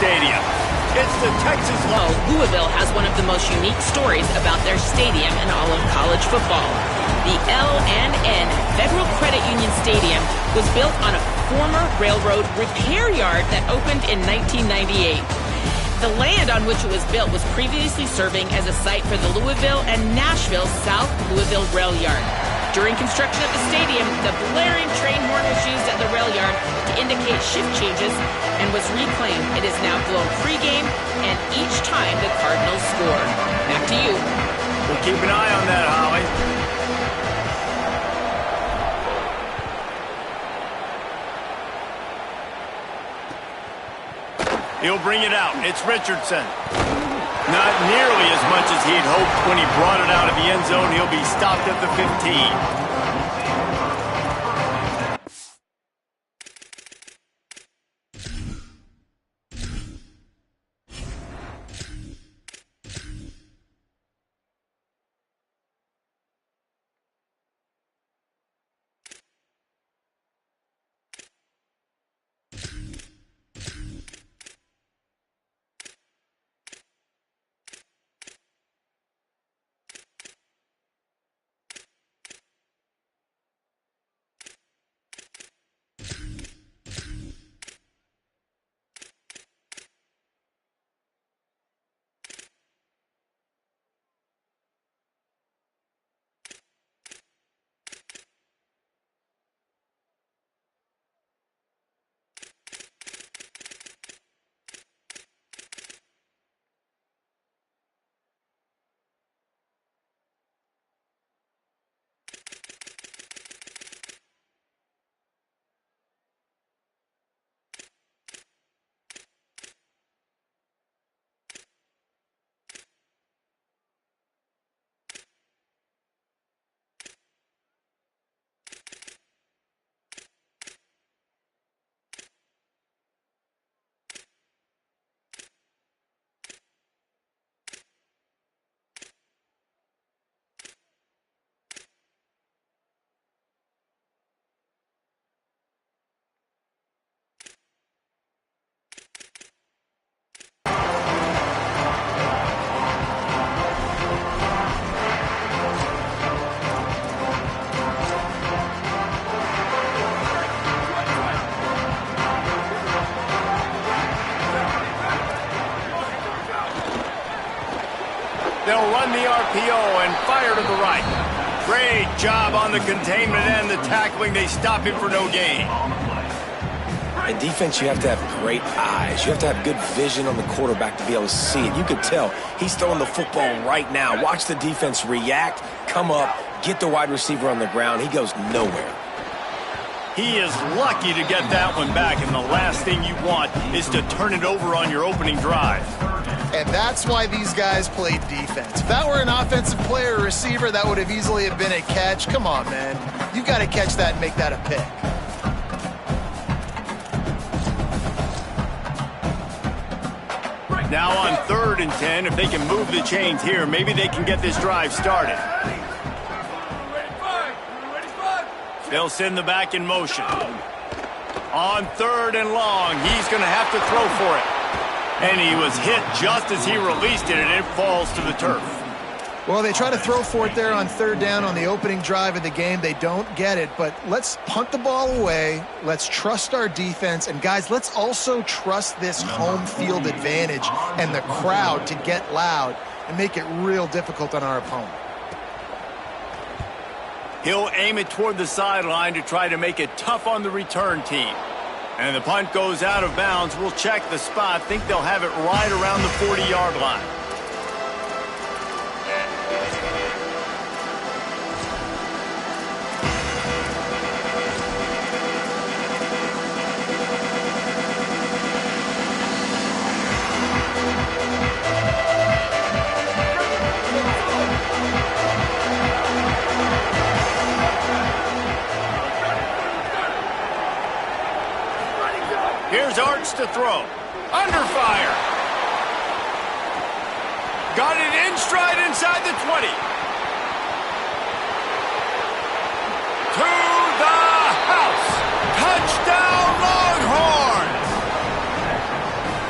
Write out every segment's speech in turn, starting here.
stadium. It's the Texas... Louisville has one of the most unique stories about their stadium in all of college football. The L&N Federal Credit Union Stadium was built on a former railroad repair yard that opened in 1998. The land on which it was built was previously serving as a site for the Louisville and Nashville South Louisville Rail Yard. During construction of the stadium, the blaring train horn was used at the rail yard to indicate shift changes and was reclaimed. It is now blown pregame and each time the Cardinals score. Back to you. We'll keep an eye on that, Holly. He'll bring it out. It's Richardson. Not nearly as much as he'd hoped when he brought it out of the end zone. He'll be stopped at the 15. They'll run the RPO and fire to the right. Great job on the containment and the tackling. They stop him for no gain. In defense, you have to have great eyes. You have to have good vision on the quarterback to be able to see it. You could tell he's throwing the football right now. Watch the defense react, come up, get the wide receiver on the ground. He goes nowhere. He is lucky to get that one back, and the last thing you want is to turn it over on your opening drive. And that's why these guys play defense. If that were an offensive player or receiver, that would have easily have been a catch. Come on, man. You've got to catch that and make that a pick. Now on 3rd and 10, if they can move the chains here, maybe they can get this drive started. They'll send the back in motion. On 3rd and long, he's going to have to throw for it. And he was hit just as he released it, and it falls to the turf. Well, they try to throw for it there on 3rd down on the opening drive of the game. They don't get it, but let's punt the ball away. Let's trust our defense. And, guys, let's also trust this home field advantage and the crowd to get loud and make it real difficult on our opponent. He'll aim it toward the sideline to try to make it tough on the return team. And the punt goes out of bounds. We'll check the spot. Think they'll have it right around the 40-yard line. Here's Arch to throw. Under fire. Got it in stride inside the 20. To the house. Touchdown, Longhorns.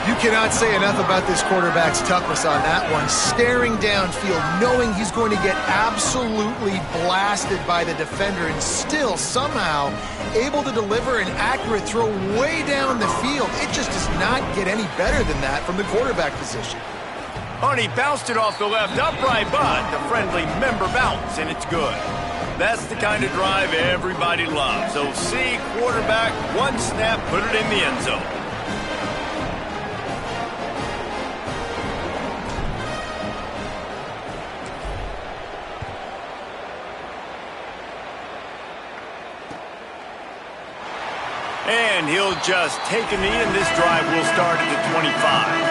You cannot say enough about this quarterback's toughness on that one. Staring downfield, knowing he's going to get absolutely blasted by the defender, and still somehow able to deliver an accurate throw way down the field. It just does not get any better than that from the quarterback position. And he bounced it off the left upright, but the friendly member bounce, and it's good. That's the kind of drive everybody loves. So see, quarterback, one snap, put it in the end zone. And he'll just take a knee, and this drive will start at the 25.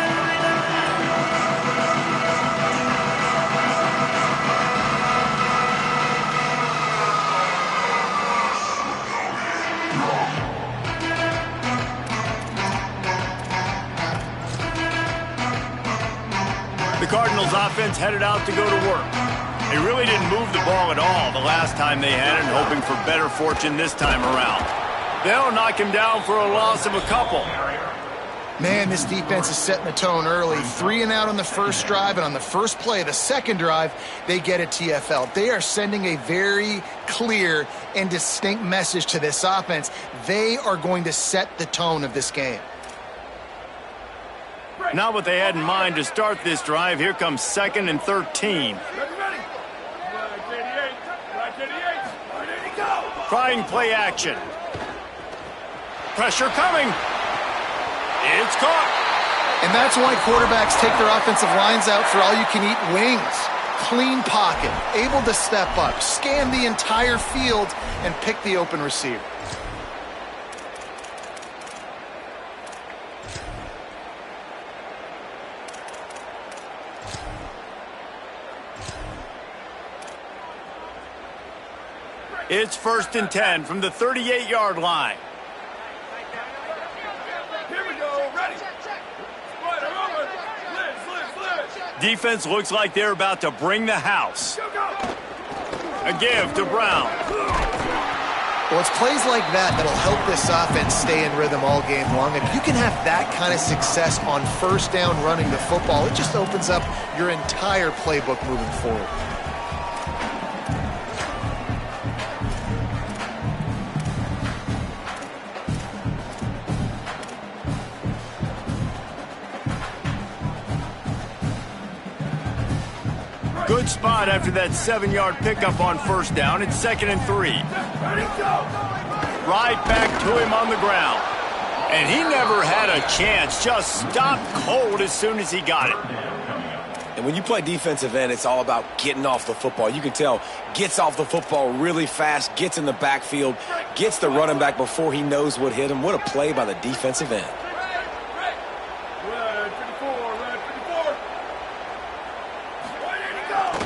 The Cardinals offense headed out to go to work. They really didn't move the ball at all the last time they had it, hoping for better fortune this time around. They'll knock him down for a loss of a couple. Man, this defense is setting the tone early. 3 and out on the first drive, and on the first play of the second drive, they get a TFL. They are sending a very clear and distinct message to this offense. They are going to set the tone of this game. Not what they had in mind to start this drive. Here comes 2nd and 13. Trying play action. Pressure coming. It's caught. And that's why quarterbacks take their offensive lines out for all-you-can-eat wings. Clean pocket, able to step up, scan the entire field, and pick the open receiver. It's 1st and 10 from the 38-yard line. Here we go, ready. Defense looks like they're about to bring the house. A give to Brown. Well, it's plays like that that'll help this offense stay in rhythm all game long. If you can have that kind of success on first down running the football, it just opens up your entire playbook moving forward. Good spot after that 7-yard pickup on first down. It's 2nd and 3. Right back to him on the ground. And he never had a chance. Just stopped cold as soon as he got it. And when you play defensive end, it's all about getting off the football. You can tell, gets off the football really fast, gets in the backfield, gets the running back before he knows what hit him. What a play by the defensive end.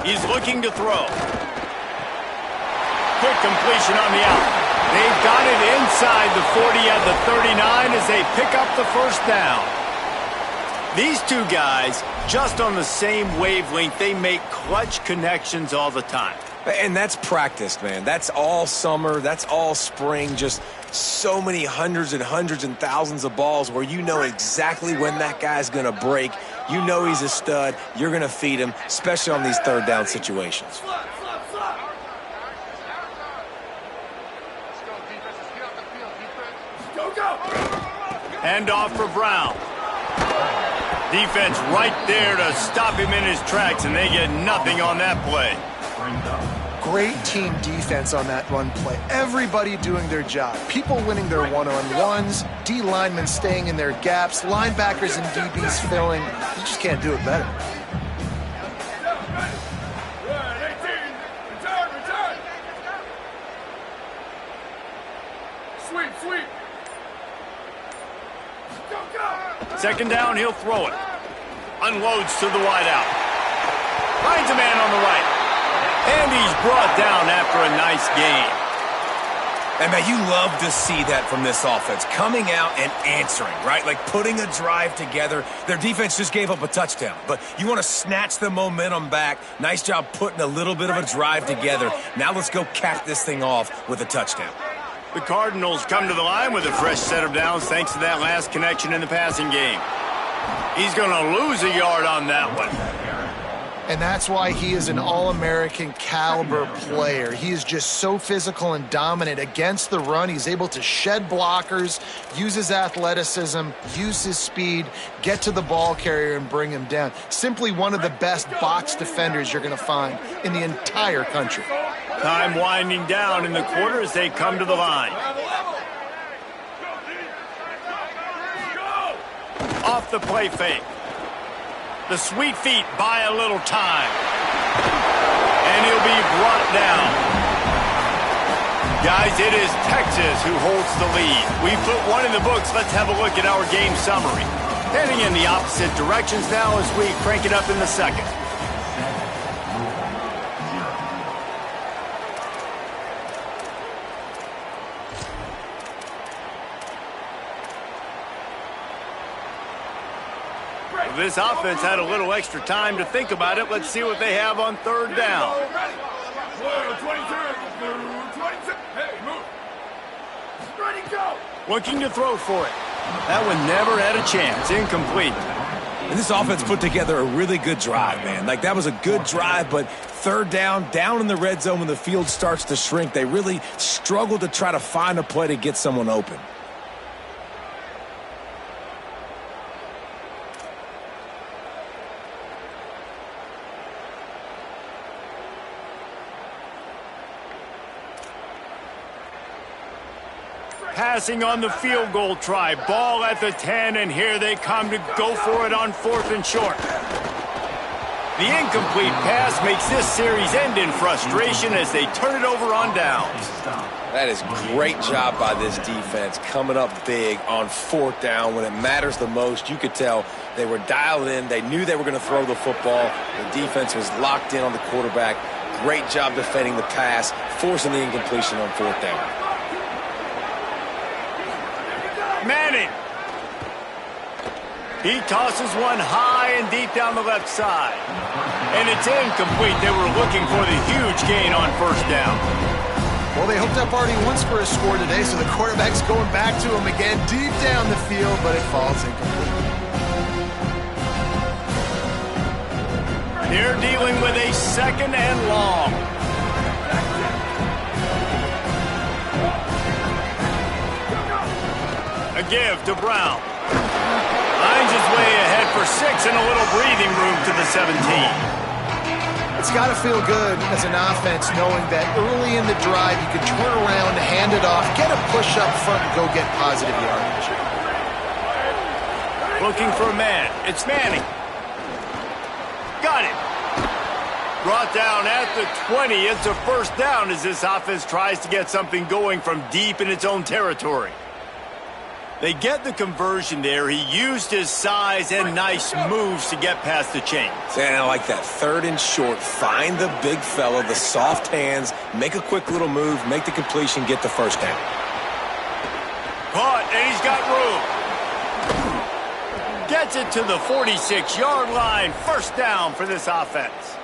He's looking to throw. Quick completion on the out. They've got it inside the 40 at the 39 as they pick up the first down. These two guys, just on the same wavelength, they make clutch connections all the time. And that's practice, man. That's all summer. That's all spring. Just so many hundreds and thousands of balls where you know exactly when that guy's going to break. You know he's a stud. You're going to feed him, especially on these third down situations. Hand off for Brown. Defense right there to stop him in his tracks, and they get nothing on that play. Great team defense on that run play. Everybody doing their job. People winning their one-on-ones, D linemen staying in their gaps, linebackers and DBs filling. You just can't do it better. Sweep. 2nd down, he'll throw it. Unloads to the wideout. Finds a man on the right. And he's brought down after a nice game. And, man, you love to see that from this offense. Coming out and answering, right? Like putting a drive together. Their defense just gave up a touchdown. But you want to snatch the momentum back. Nice job putting a little bit of a drive together. Now let's go cap this thing off with a touchdown. The Cardinals come to the line with a fresh set of downs thanks to that last connection in the passing game. He's going to lose a yard on that one. And that's why he is an All-American caliber player. He is just so physical and dominant against the run. He's able to shed blockers, use his athleticism, use his speed, get to the ball carrier and bring him down. Simply one of the best box defenders you're going to find in the entire country. Time winding down in the quarter as they come to the line. Off the play fake. The sweet feet buy a little time. And he'll be brought down. Guys, it is Texas who holds the lead. We put one in the books. Let's have a look at our game summary. Heading in the opposite directions now as we crank it up in the second. This offense had a little extra time to think about it. Let's see what they have on third down. Looking to throw for it. That one never had a chance. Incomplete. And this offense put together a really good drive, man. Like, that was a good drive, but third down in the red zone when the field starts to shrink, they really struggled to try to find a play to get someone open. Passing on the field goal try. Ball at the 10, and here they come to go for it on 4th and short. The incomplete pass makes this series end in frustration as they turn it over on downs. That is great job by this defense, coming up big on 4th down when it matters the most. You could tell they were dialed in. They knew they were going to throw the football. The defense was locked in on the quarterback. Great job defending the pass, forcing the incompletion on 4th down. Manning. He tosses one high and deep down the left side. And it's incomplete. They were looking for the huge gain on 1st down. Well, they hooked up already once for a score today, so the quarterback's going back to him again deep down the field, but it falls incomplete. They're dealing with a 2nd and long. A give to Brown. Finds his way ahead for 6 and a little breathing room to the 17. It's got to feel good as an offense knowing that early in the drive you can turn around, hand it off, get a push up front, and go get positive yardage. Looking for a man. It's Manning. Got it. Brought down at the 20. It's a 1st down as this offense tries to get something going from deep in its own territory. They get the conversion there. He used his size and nice moves to get past the chains. And I like that 3rd and short. Find the big fella, the soft hands, make a quick little move, make the completion, get the 1st down. Caught, and he's got room. Gets it to the 46-yard line. 1st down for this offense.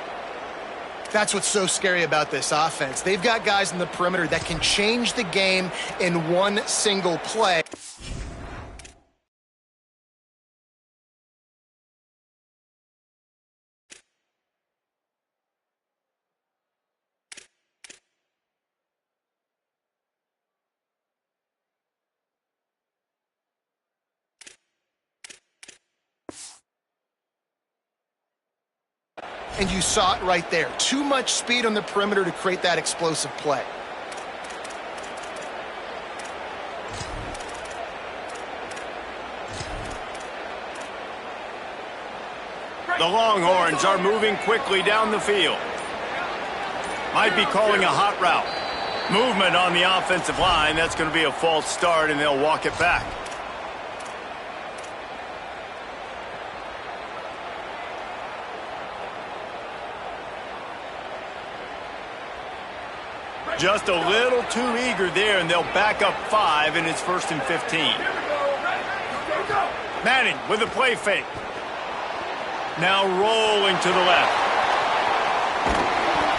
That's what's so scary about this offense. They've got guys in the perimeter that can change the game in one single play. And you saw it right there. Too much speed on the perimeter to create that explosive play. The Longhorns are moving quickly down the field. Might be calling a hot route. Movement on the offensive line. That's going to be a false start, and they'll walk it back. Just a little too eager there, and they'll back up 5, and it's 1st and 15. Manning with a play fake. Now rolling to the left.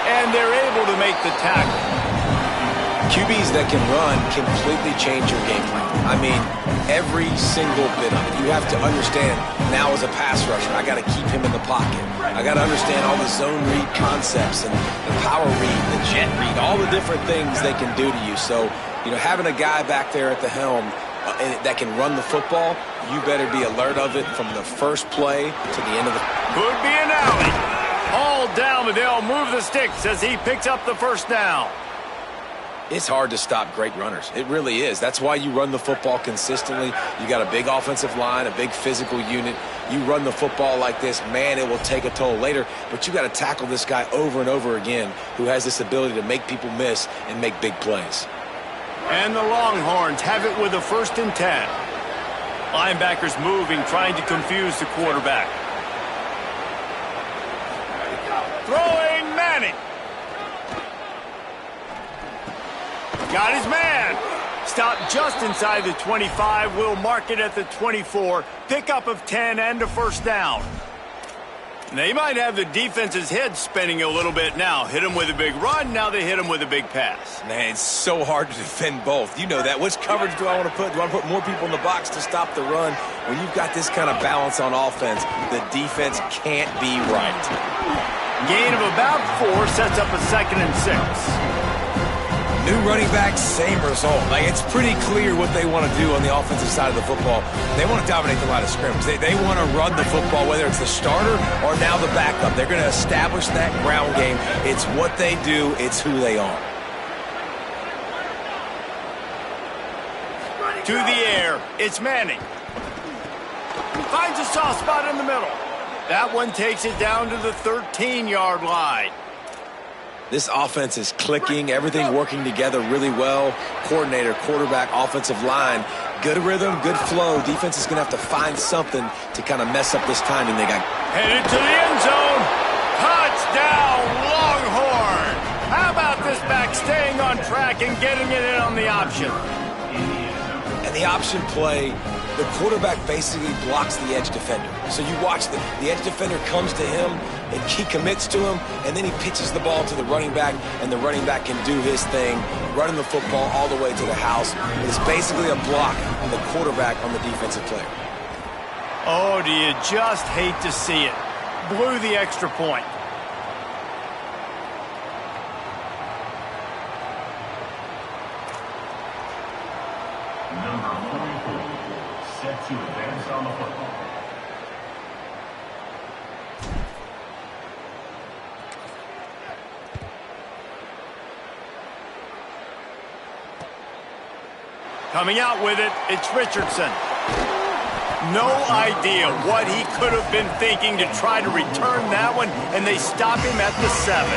And they're able to make the tackle. QBs that can run completely change your game plan. I mean, every single bit of it. You have to understand, now as a pass rusher, I got to keep him in the pocket. I got to understand all the zone read concepts and the power read, the jet read, all the different things they can do to you. So, having a guy back there at the helm that can run the football, you better be alert of it from the first play to the end of the... Could be an alley. All down, but they'll move the sticks as he picks up the first down. It's hard to stop great runners. It really is. That's why you run the football consistently. You got a big offensive line, a big physical unit. You run the football like this, man, it will take a toll later. But you got to tackle this guy over and over again who has this ability to make people miss and make big plays. And the Longhorns have it with a 1st and 10. Linebackers moving, trying to confuse the quarterback. Throwing Manning. Got his man. Stopped just inside the 25. We'll mark it at the 24. Pickup of 10 and a 1st down. They might have the defense's head spinning a little bit now. Hit him with a big run. Now they hit him with a big pass. Man, it's so hard to defend both. You know that. Which coverage do I want to put? Do I want to put more people in the box to stop the run? When you've got this kind of balance on offense, the defense can't be right. Gain of about 4 sets up a 2nd and 6. New running back, same result. It's pretty clear what they want to do on the offensive side of the football. They want to dominate the line of scrimmage. They want to run the football, whether it's the starter or now the backup. They're going to establish that ground game. It's what they do. It's who they are. To the air. It's Manning. Finds a soft spot in the middle. That one takes it down to the 13-yard line. This offense is clicking, everything working together really well. Coordinator, quarterback, offensive line, good rhythm, good flow. Defense is going to have to find something to kind of mess up this timing they got. Headed to the end zone. Touchdown, Longhorn. How about this back staying on track and getting it in on the option? And the option play, the quarterback basically blocks the edge defender. So you watch the edge defender comes to him, and he commits to him, and then he pitches the ball to the running back, and the running back can do his thing, running the football all the way to the house. It's basically a block on the quarterback on the defensive player. Oh, do you just hate to see it? Blew the extra point. Number 44, set to advance on the football. Coming out with it, it's Richardson. No idea what he could have been thinking to try to return that one, and they stop him at the 7.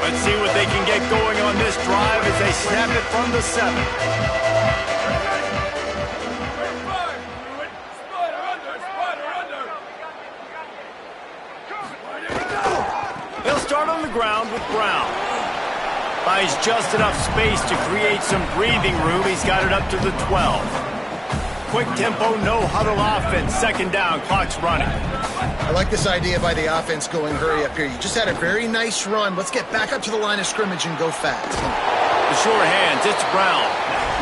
Let's see what they can get going on this drive as they snap it from the 7. They'll start on the ground with Brown. Buys just enough space to create some breathing room. He's got it up to the 12. Quick tempo, no huddle offense. 2nd down, clock's running. I like this idea by the offense going hurry up here. You just had a very nice run. Let's get back up to the line of scrimmage and go fast. The sure hands, it's Brown.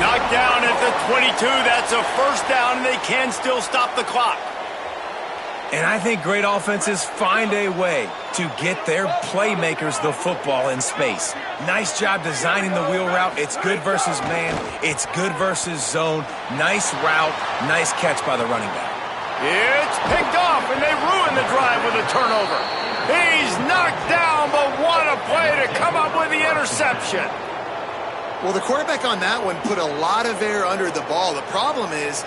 Knocked down at the 22. That's a 1st down, and they can still stop the clock. And I think great offenses find a way to get their playmakers the football in space. Nice job designing the wheel route. It's good versus man. It's good versus zone. Nice route. Nice catch by the running back. It's picked off, and they ruin the drive with a turnover. He's knocked down, but what a play to come up with the interception. Well, the quarterback on that one put a lot of air under the ball. The problem is...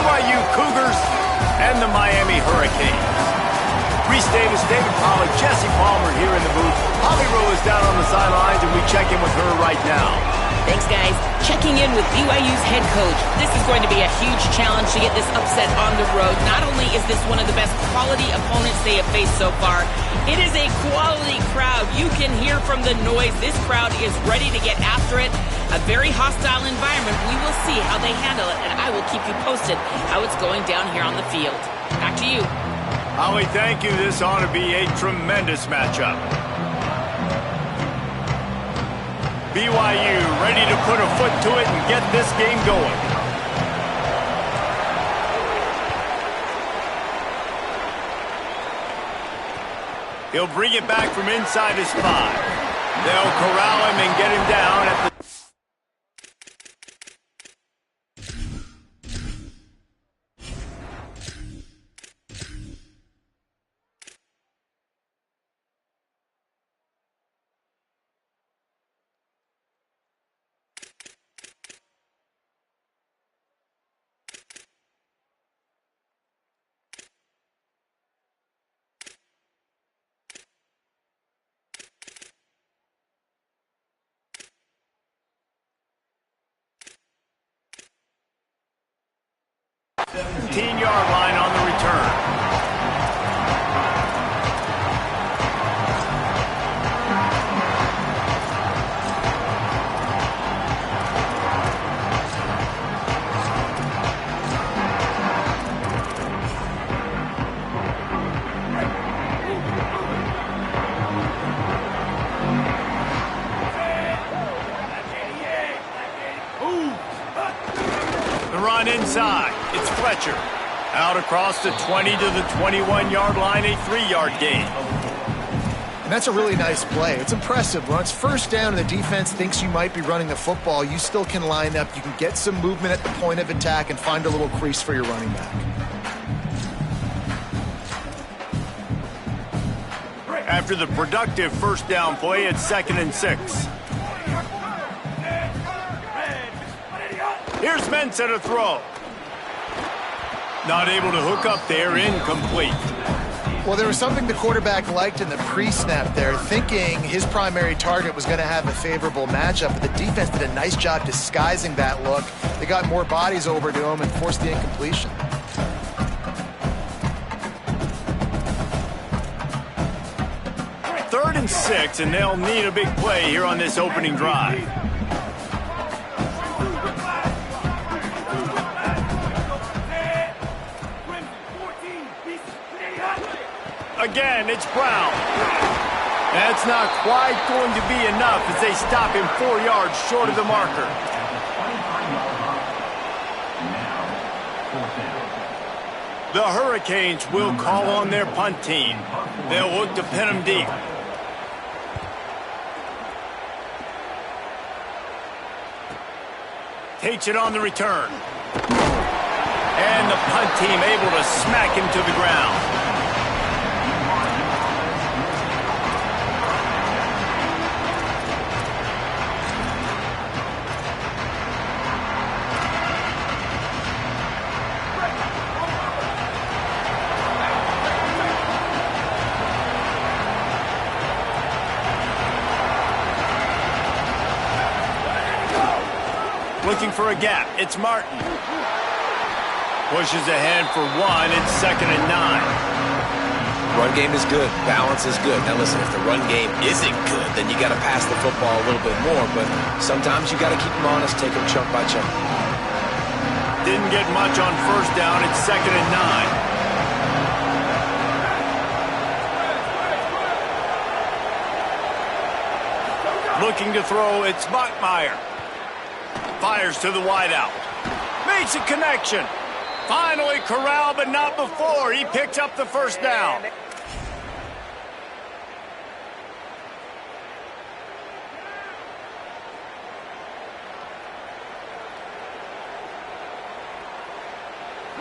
BYU Cougars and the Miami Hurricanes. Reese Davis, David Pollack, Jesse Palmer here in the booth. Holly Rowe is down on the sidelines, and we check in with her right now. Thanks, guys. Checking in with BYU's head coach. This is going to be a huge challenge to get this upset on the road. Not only is this one of the best quality opponents they have faced so far, it is a quality crowd. You can hear from the noise. This crowd is ready to get after it. A very hostile environment. We will see how they handle it, and I will keep you posted how it's going down here on the field. Back to you. Holly, thank you. This ought to be a tremendous matchup. BYU ready to put a foot to it and get this game going. He'll bring it back from inside his 5. They'll corral him and get him down at the... line on the return. The run inside. It's Fletcher. Out across the 20 to the 21-yard line, a 3-yard gain. And that's a really nice play. It's impressive. When it's first down and the defense thinks you might be running the football, you still can line up. You can get some movement at the point of attack and find a little crease for your running back. After the productive first down play, it's 2nd and 6. Here's Mensah to throw. Not able to hook up there, incomplete. Well, there was something the quarterback liked in the pre-snap there, thinking his primary target was going to have a favorable matchup, but the defense did a nice job disguising that look. They got more bodies over to him and forced the incompletion. Third and 6, and they'll need a big play here on this opening drive. Again, it's Brown. That's not quite going to be enough as they stop him 4 yards short of the marker. The Hurricanes will call on their punt team. They'll look to pin him deep. Takes it on the return. And the punt team able to smack him to the ground. Looking for a gap. It's Martin. Pushes ahead for 1. It's 2nd and 9. Run game is good. Balance is good. Now listen, if the run game isn't good, then you got to pass the football a little bit more. But sometimes you got to keep them honest, take them chunk by chunk. Didn't get much on first down. It's 2nd and 9. Looking to throw. It's Bachmeier. Fires to the wideout. Makes a connection. Finally corralled, but not before. He picks up the first down.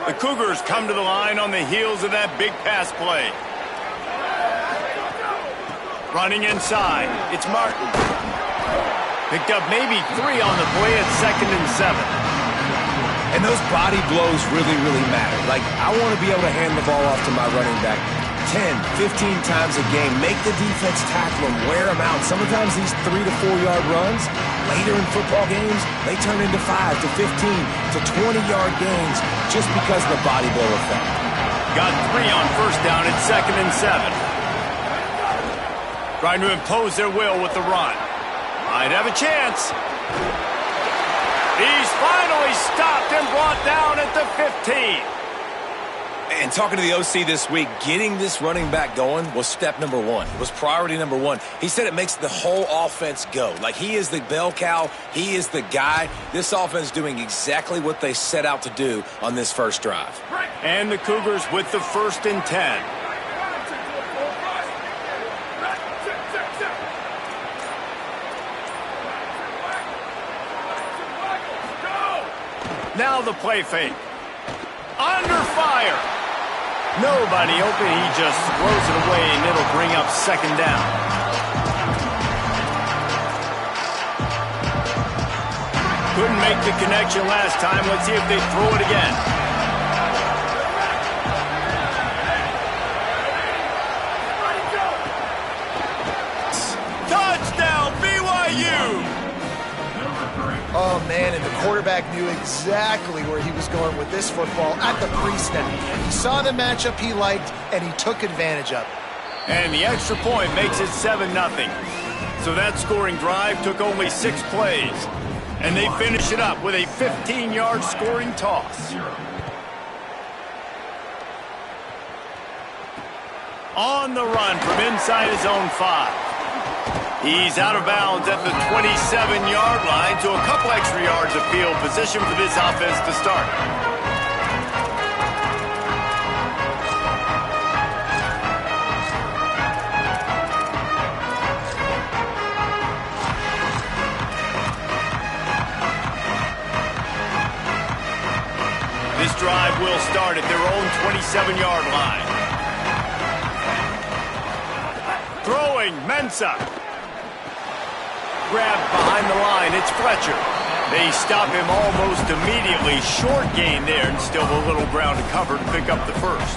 The Cougars come to the line on the heels of that big pass play. Running inside. It's Martin. Picked up maybe 3 on the play at 2nd and 7. And those body blows really, really matter. Like, I want to be able to hand the ball off to my running back 10, 15 times a game. Make the defense tackle them, wear them out. Sometimes these 3 to 4 yard runs, later in football games, they turn into 5 to 15 to 20-yard gains just because of the body blow effect. Got 3 on first down at 2nd and 7. Trying to impose their will with the run. Might have a chance. He's finally stopped and brought down at the 15. And talking to the OC this week, getting this running back going was step number 1. It was priority number 1. He said it makes the whole offense go. Like, he is the bell cow. He is the guy. This offense is doing exactly what they set out to do on this first drive. And the Cougars with the 1st and 10. Now the play fake. Under fire. Nobody open. He just throws it away, and it'll bring up 2nd down. Couldn't make the connection last time. Let's see if they throw it again. Touchdown, BYU! Oh, man, and the quarterback knew exactly where he was going with this football at the pre-snap. He saw the matchup he liked, and he took advantage of it. And the extra point makes it 7-0. So that scoring drive took only 6 plays. And they finish it up with a 15-yard scoring toss. On the run from inside his own 5. He's out of bounds at the 27-yard line, so a couple extra yards of field position for this offense to start. This drive will start at their own 27-yard line. Throwing, Mensah. Grabbed behind the line, it's Fletcher. They stop him almost immediately. Short gain there, and still a little ground to cover to pick up the first.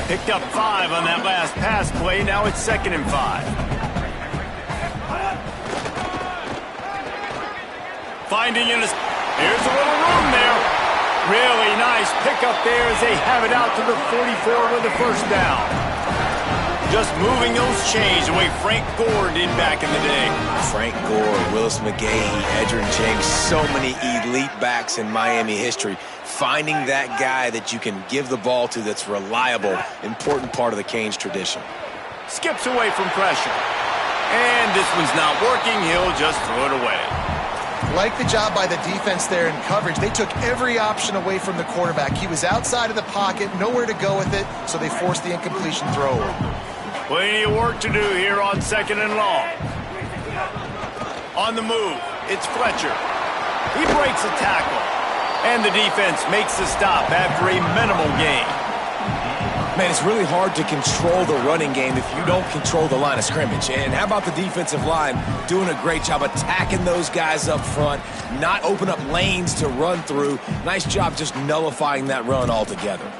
Picked up 5 on that last pass play. Now it's 2nd and 5. Finding in his... Here's a little room there. Really nice pickup there as they have it out to the 44 with the first down. Just moving those chains the way Frank Gore did back in the day. Frank Gore, Willis McGahee, Edgerrin James, so many elite backs in Miami history. Finding that guy that you can give the ball to that's reliable, important part of the Canes tradition. Skips away from pressure. And this one's not working. He'll just throw it away. Like the job by the defense there in coverage. They took every option away from the quarterback. He was outside of the pocket, nowhere to go with it, so they forced the incompletion throw. Plenty of work to do here on 2nd and long. On the move, it's Fletcher. He breaks a tackle. And the defense makes the stop after a minimal gain. Man, it's really hard to control the running game if you don't control the line of scrimmage. And how about the defensive line doing a great job attacking those guys up front, not open up lanes to run through. Nice job just nullifying that run altogether.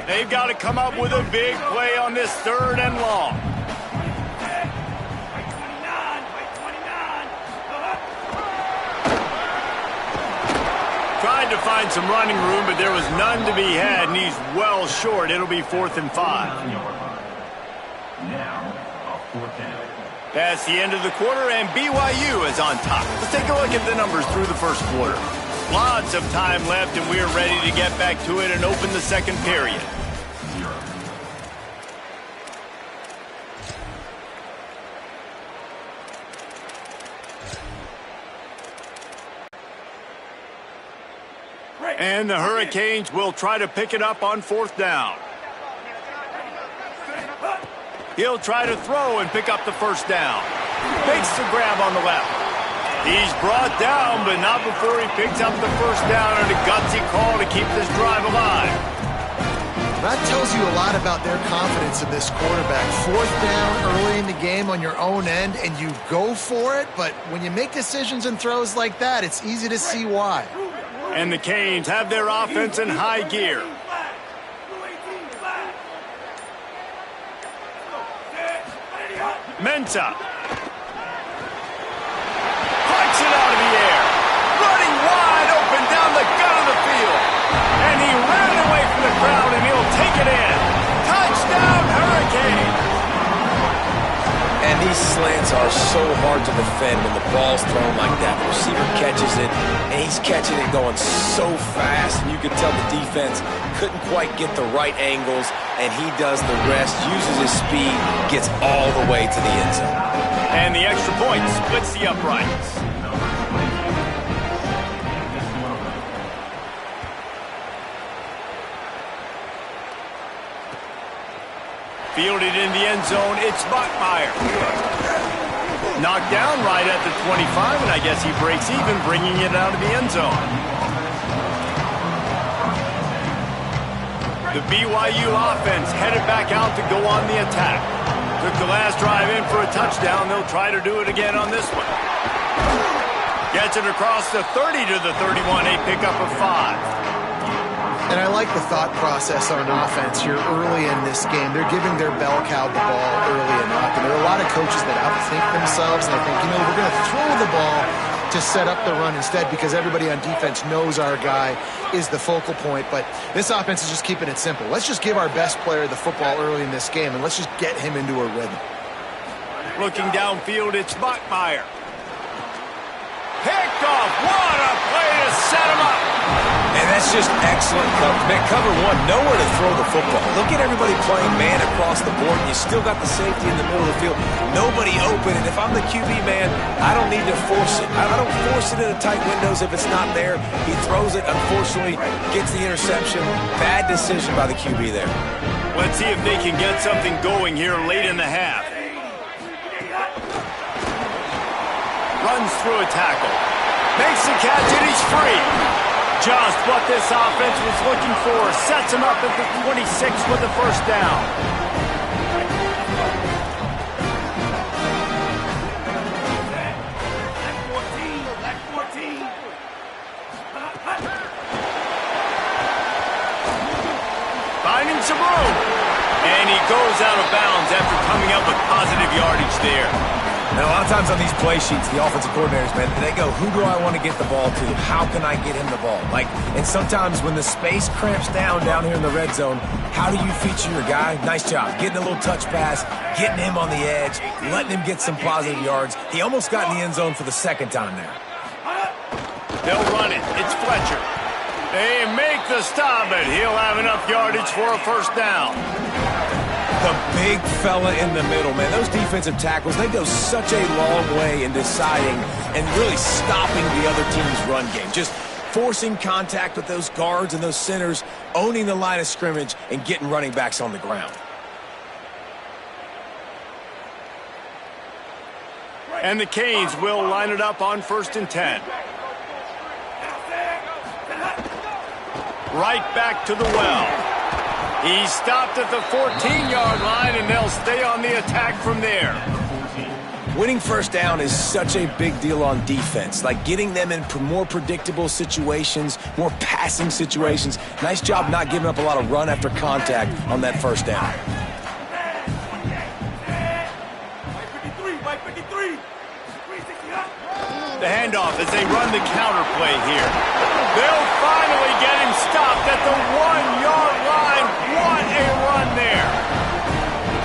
They've got to come up with a big play on this 3rd and long. Tried to find some running room, but there was none to be had, and he's well short. It'll be 4th and 5. Now, a 4th down. That's the end of the quarter, and BYU is on top. Let's take a look at the numbers through the first quarter. Lots of time left, and we're ready to get back to it and open the second period. And the Hurricanes will try to pick it up on 4th down. He'll try to throw and pick up the first down. Makes the grab on the left. He's brought down, but not before he picks up the first down, and a gutsy call to keep this drive alive. That tells you a lot about their confidence in this quarterback. 4th down early in the game on your own end, and you go for it, but when you make decisions and throws like that, it's easy to see why. And the Canes have their offense in high gear. Mensah. Punch it out of the air. Running wide open down the gut of the field. And he ran away from the crowd, and he'll take it in. Touchdown, Hurricanes. And these slants are so hard to defend when the ball's thrown like that. The receiver catches it, and he's catching it going so fast, and you can tell the defense couldn't quite get the right angles, and he does the rest, uses his speed, gets all the way to the end zone. And the extra point splits the uprights. Fielded in the end zone, it's Bachmeier. Knocked down right at the 25, and I guess he breaks even, bringing it out of the end zone. The BYU offense headed back out to go on the attack. Took the last drive in for a touchdown. They'll try to do it again on this one. Gets it across the 30 to the 31, a pickup of 5. And I like the thought process on offense here early in this game. They're giving their bell cow the ball early enough. And there are a lot of coaches that outthink themselves, and they think, you know, we're going to throw the ball to set up the run instead because everybody on defense knows our guy is the focal point. But this offense is just keeping it simple. Let's just give our best player the football early in this game, and let's just get him into a rhythm. Looking downfield, it's Bachmeier. Picked off. What a play to set him up. And that's just excellent coverage. Man, cover one, nowhere to throw the football. Look at everybody playing man across the board. You still got the safety in the middle of the field. Nobody open. And if I'm the QB, man, I don't need to force it. I don't force it into tight windows if it's not there. He throws it, unfortunately, gets the interception. Bad decision by the QB there. Let's see if they can get something going here late in the half. Runs through a tackle. Makes the catch, and he's free. Just what this offense was looking for. Sets him up at the 26 with the first down. Finding some room. And he goes out of bounds after coming up with positive yardage there. And a lot of times on these play sheets, the offensive coordinators, man, they go, who do I want to get the ball to? How can I get him the ball? And sometimes when the space cramps down here in the red zone, how do you feature your guy? Nice job. Getting a little touch pass, getting him on the edge, letting him get some positive yards. He almost got in the end zone for the second time there. They'll run it. It's Fletcher. They make the stop, but he'll have enough yardage for a first down. The big fella in the middle, man. Those defensive tackles, they go such a long way in deciding and really stopping the other team's run game. Just forcing contact with those guards and those centers, owning the line of scrimmage, and getting running backs on the ground. And the Canes will line it up on 1st and 10. Right back to the well. He stopped at the 14-yard line, and they'll stay on the attack from there. Winning first down is such a big deal on defense, like getting them in more predictable situations, more passing situations. Nice job not giving up a lot of run after contact on that first down. The handoff as they run the counter play here. They'll finally get him stopped at the 1-yard line. What a run there.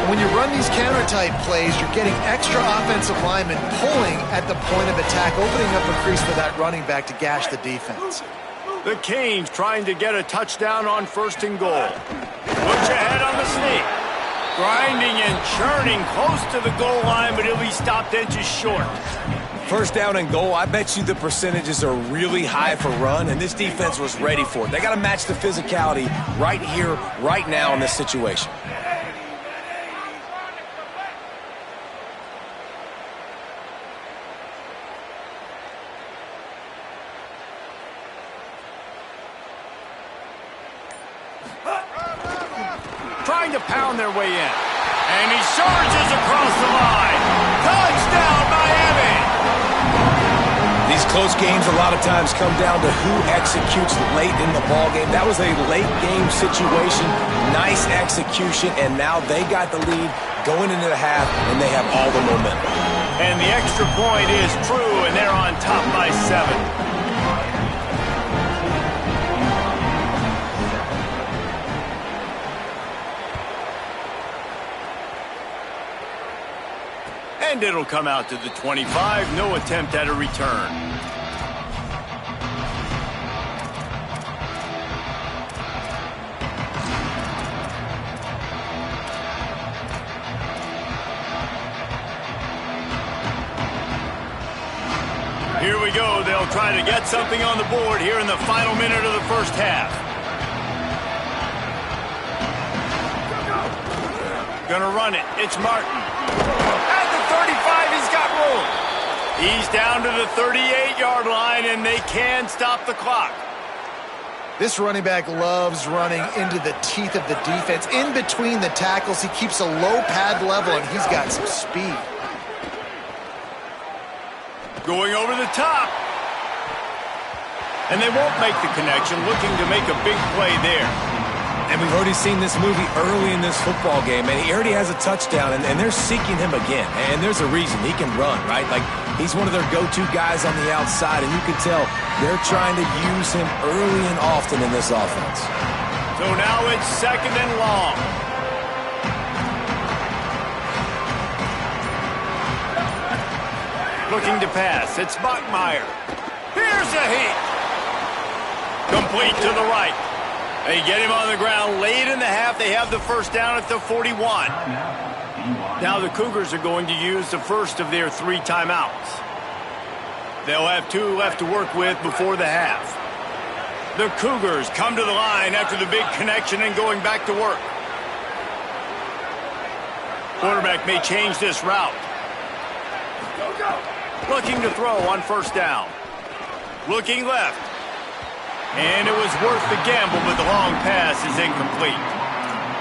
When you run these counter-type plays, you're getting extra offensive linemen pulling at the point of attack, opening up a crease for that running back to gash the defense. The Canes trying to get a touchdown on 1st and goal. Push ahead on the sneak. Grinding and churning close to the goal line, but he'll be stopped inches short. First down and goal, I bet you the percentages are really high for run, and this defense was ready for it. They got to match the physicality right here, right now in this situation. trying to pound their way in. And he surges across the line. Touchdown, Miami! These close games a lot of times come down to who executes late in the ball game. That was a late game situation. Nice execution, and now they got the lead going into the half, and they have all the momentum. And the extra point is true, and they're on top by 7. And it'll come out to the 25. No attempt at a return. Here we go. They'll try to get something on the board here in the final minute of the first half. Gonna run it. It's Martin. At the 35, he's got room. He's down to the 38-yard line, and they can stop the clock. This running back loves running into the teeth of the defense. In between the tackles, he keeps a low pad level, and he's got some speed. Going over the top. And they won't make the connection, looking to make a big play there. And we've already seen this movie early in this football game, and he already has a touchdown, and they're seeking him again. And there's a reason. He can run, right? Like, he's one of their go-to guys on the outside, and you can tell they're trying to use him early and often in this offense. So now it's 2nd and long. Looking to pass. It's Bachmeier. Here's a heat. Complete to the right. They get him on the ground late in the half. They have the first down at the 41. Now the Cougars are going to use the first of their 3 timeouts. They'll have 2 left to work with before the half. The Cougars come to the line after the big connection and going back to work. Quarterback may change this route. Looking to throw on first down. Looking left. And it was worth the gamble, but the long pass is incomplete.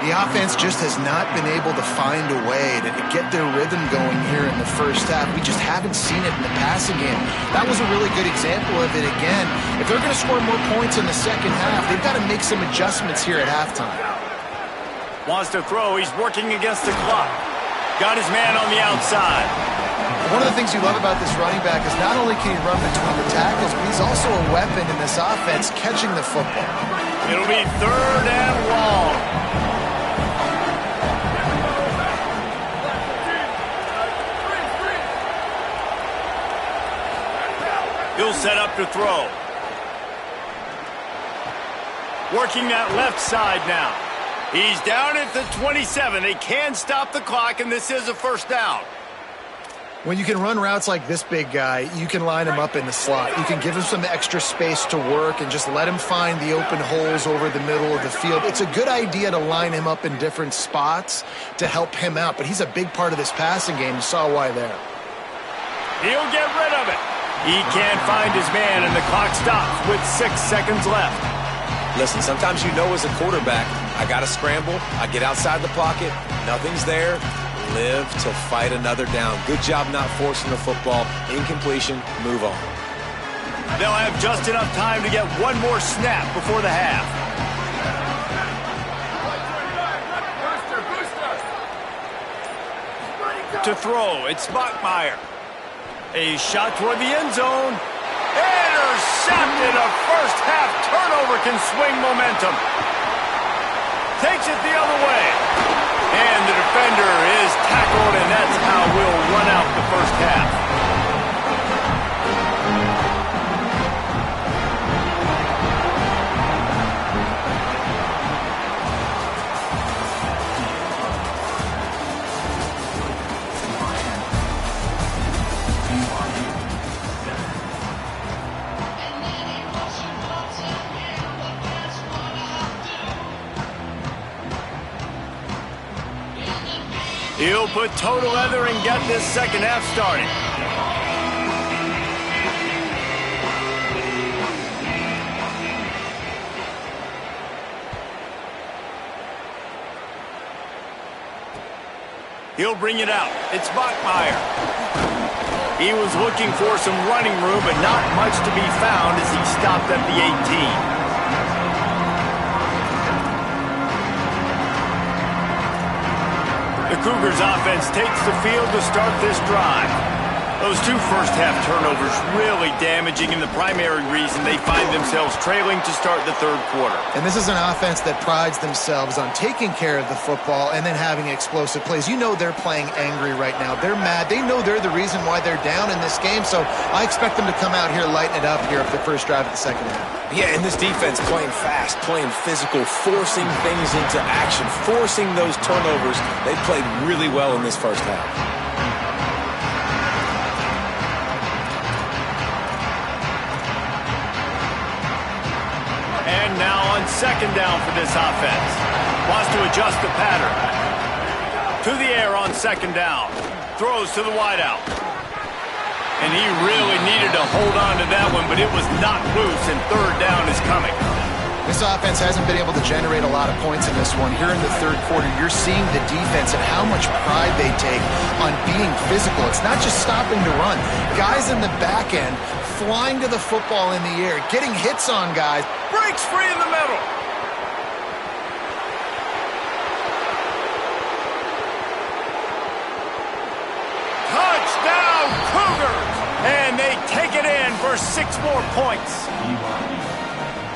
The offense just has not been able to find a way to get their rhythm going here in the first half. We just haven't seen it in the passing game. That was a really good example of it again. If they're going to score more points in the second half, they've got to make some adjustments here at halftime. Wants to throw. He's working against the clock. Got his man on the outside. One of the things you love about this running back is not only can he run between the tackles, but he's also a weapon in this offense catching the football. It'll be 3rd and long. He'll set up to throw. Working that left side now. He's down at the 27. They can stop the clock, and this is a first down. When you can run routes like this big guy, you can line him up in the slot. You can give him some extra space to work and just let him find the open holes over the middle of the field. It's a good idea to line him up in different spots to help him out, but he's a big part of this passing game. You saw why there. He'll get rid of it. He can't find his man, and the clock stops with 6 seconds left. Listen, sometimes you know as a quarterback, I got to scramble, I get outside the pocket, nothing's there. Live to fight another down. Good job not forcing the football. Incompletion, move on. They'll have just enough time to get one more snap before the half. To throw, it's Bachmeier. A shot toward the end zone. Intercepted. A first half turnover can swing momentum. Takes it the other way. And the defender is tackled, and that's how we'll run out the first half. He'll put toe to leather and get this second half started. He'll bring it out. It's Bachmeier. He was looking for some running room, but not much to be found as he stopped at the 18. The Cougars offense takes the field to start this drive. Those two first-half turnovers really damaging, and the primary reason they find themselves trailing to start the third quarter. And this is an offense that prides themselves on taking care of the football and then having explosive plays. You know they're playing angry right now. They're mad. They know they're the reason why they're down in this game, so I expect them to come out here, lighten it up here for the first drive of the second half. Yeah, and this defense playing fast, playing physical, forcing things into action, forcing those turnovers. They played really well in this first half. And now on second down for this offense. Wants to adjust the pattern. To the air on second down. Throws to the wideout. And he really needed to hold on to that one, but it was not loose, and third down is coming. This offense hasn't been able to generate a lot of points in this one. Here in the third quarter, you're seeing the defense and how much pride they take on being physical. It's not just stopping to run. Guys in the back end flying to the football in the air, getting hits on guys. Breaks free in the middle. Touchdown, Cougars! And they take it in for 6 more points.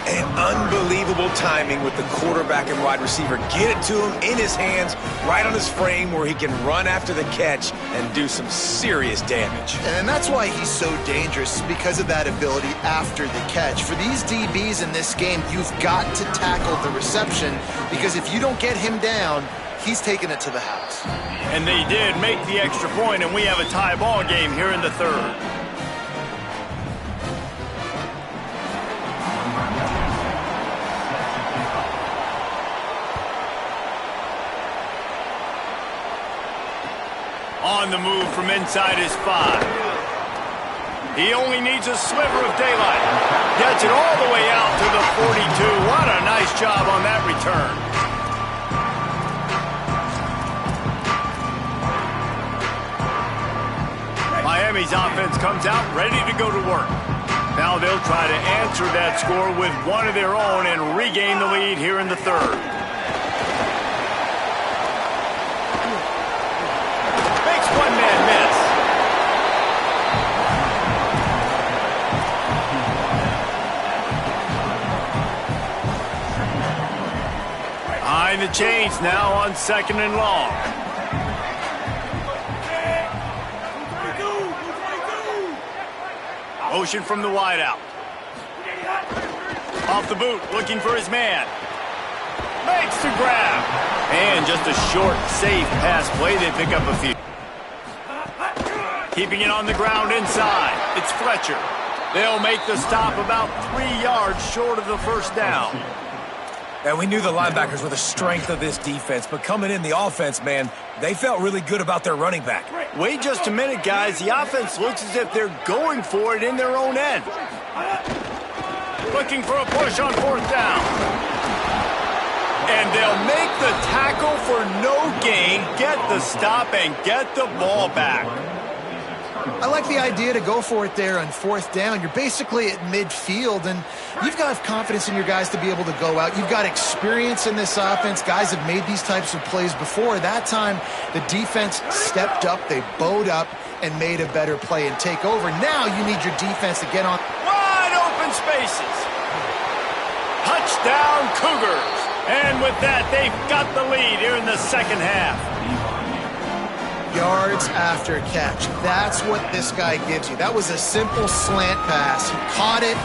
And unbelievable timing with the quarterback and wide receiver. Get it to him in his hands, right on his frame where he can run after the catch and do some serious damage. And that's why he's so dangerous, because of that ability after the catch. For these DBs in this game, you've got to tackle the reception, because if you don't get him down, he's taking it to the house. And they did make the extra point, and we have a tie ball game here in the third. On the move from inside his 5. He only needs a sliver of daylight. Gets it all the way out to the 42. What a nice job on that return. Miami's offense comes out ready to go to work. Now they'll try to answer that score with one of their own and regain the lead here in the third. One-man miss. Behind the chains now on second and long. Motion from the wideout. Off the boot, looking for his man. Makes the grab. And just a short, safe pass play. They pick up a few. Keeping it on the ground inside. It's Fletcher. They'll make the stop about 3 yards short of the first down. And we knew the linebackers were the strength of this defense, but coming in the offense, man, they felt really good about their running back. Wait just a minute, guys. The offense looks as if they're going for it in their own end. Looking for a push on fourth down. And they'll make the tackle for no gain, get the stop, and get the ball back. I like the idea to go for it there on fourth down. You're basically at midfield, and you've got confidence in your guys to be able to go out. You've got experience in this offense. Guys have made these types of plays before. That time, the defense stepped up, they bowed up, and made a better play and take over. Now you need your defense to get on. Wide open spaces. Touchdown, Cougars. And with that, they've got the lead here in the second half. Yards after catch. That's what this guy gives you. That was a simple slant pass. He caught it,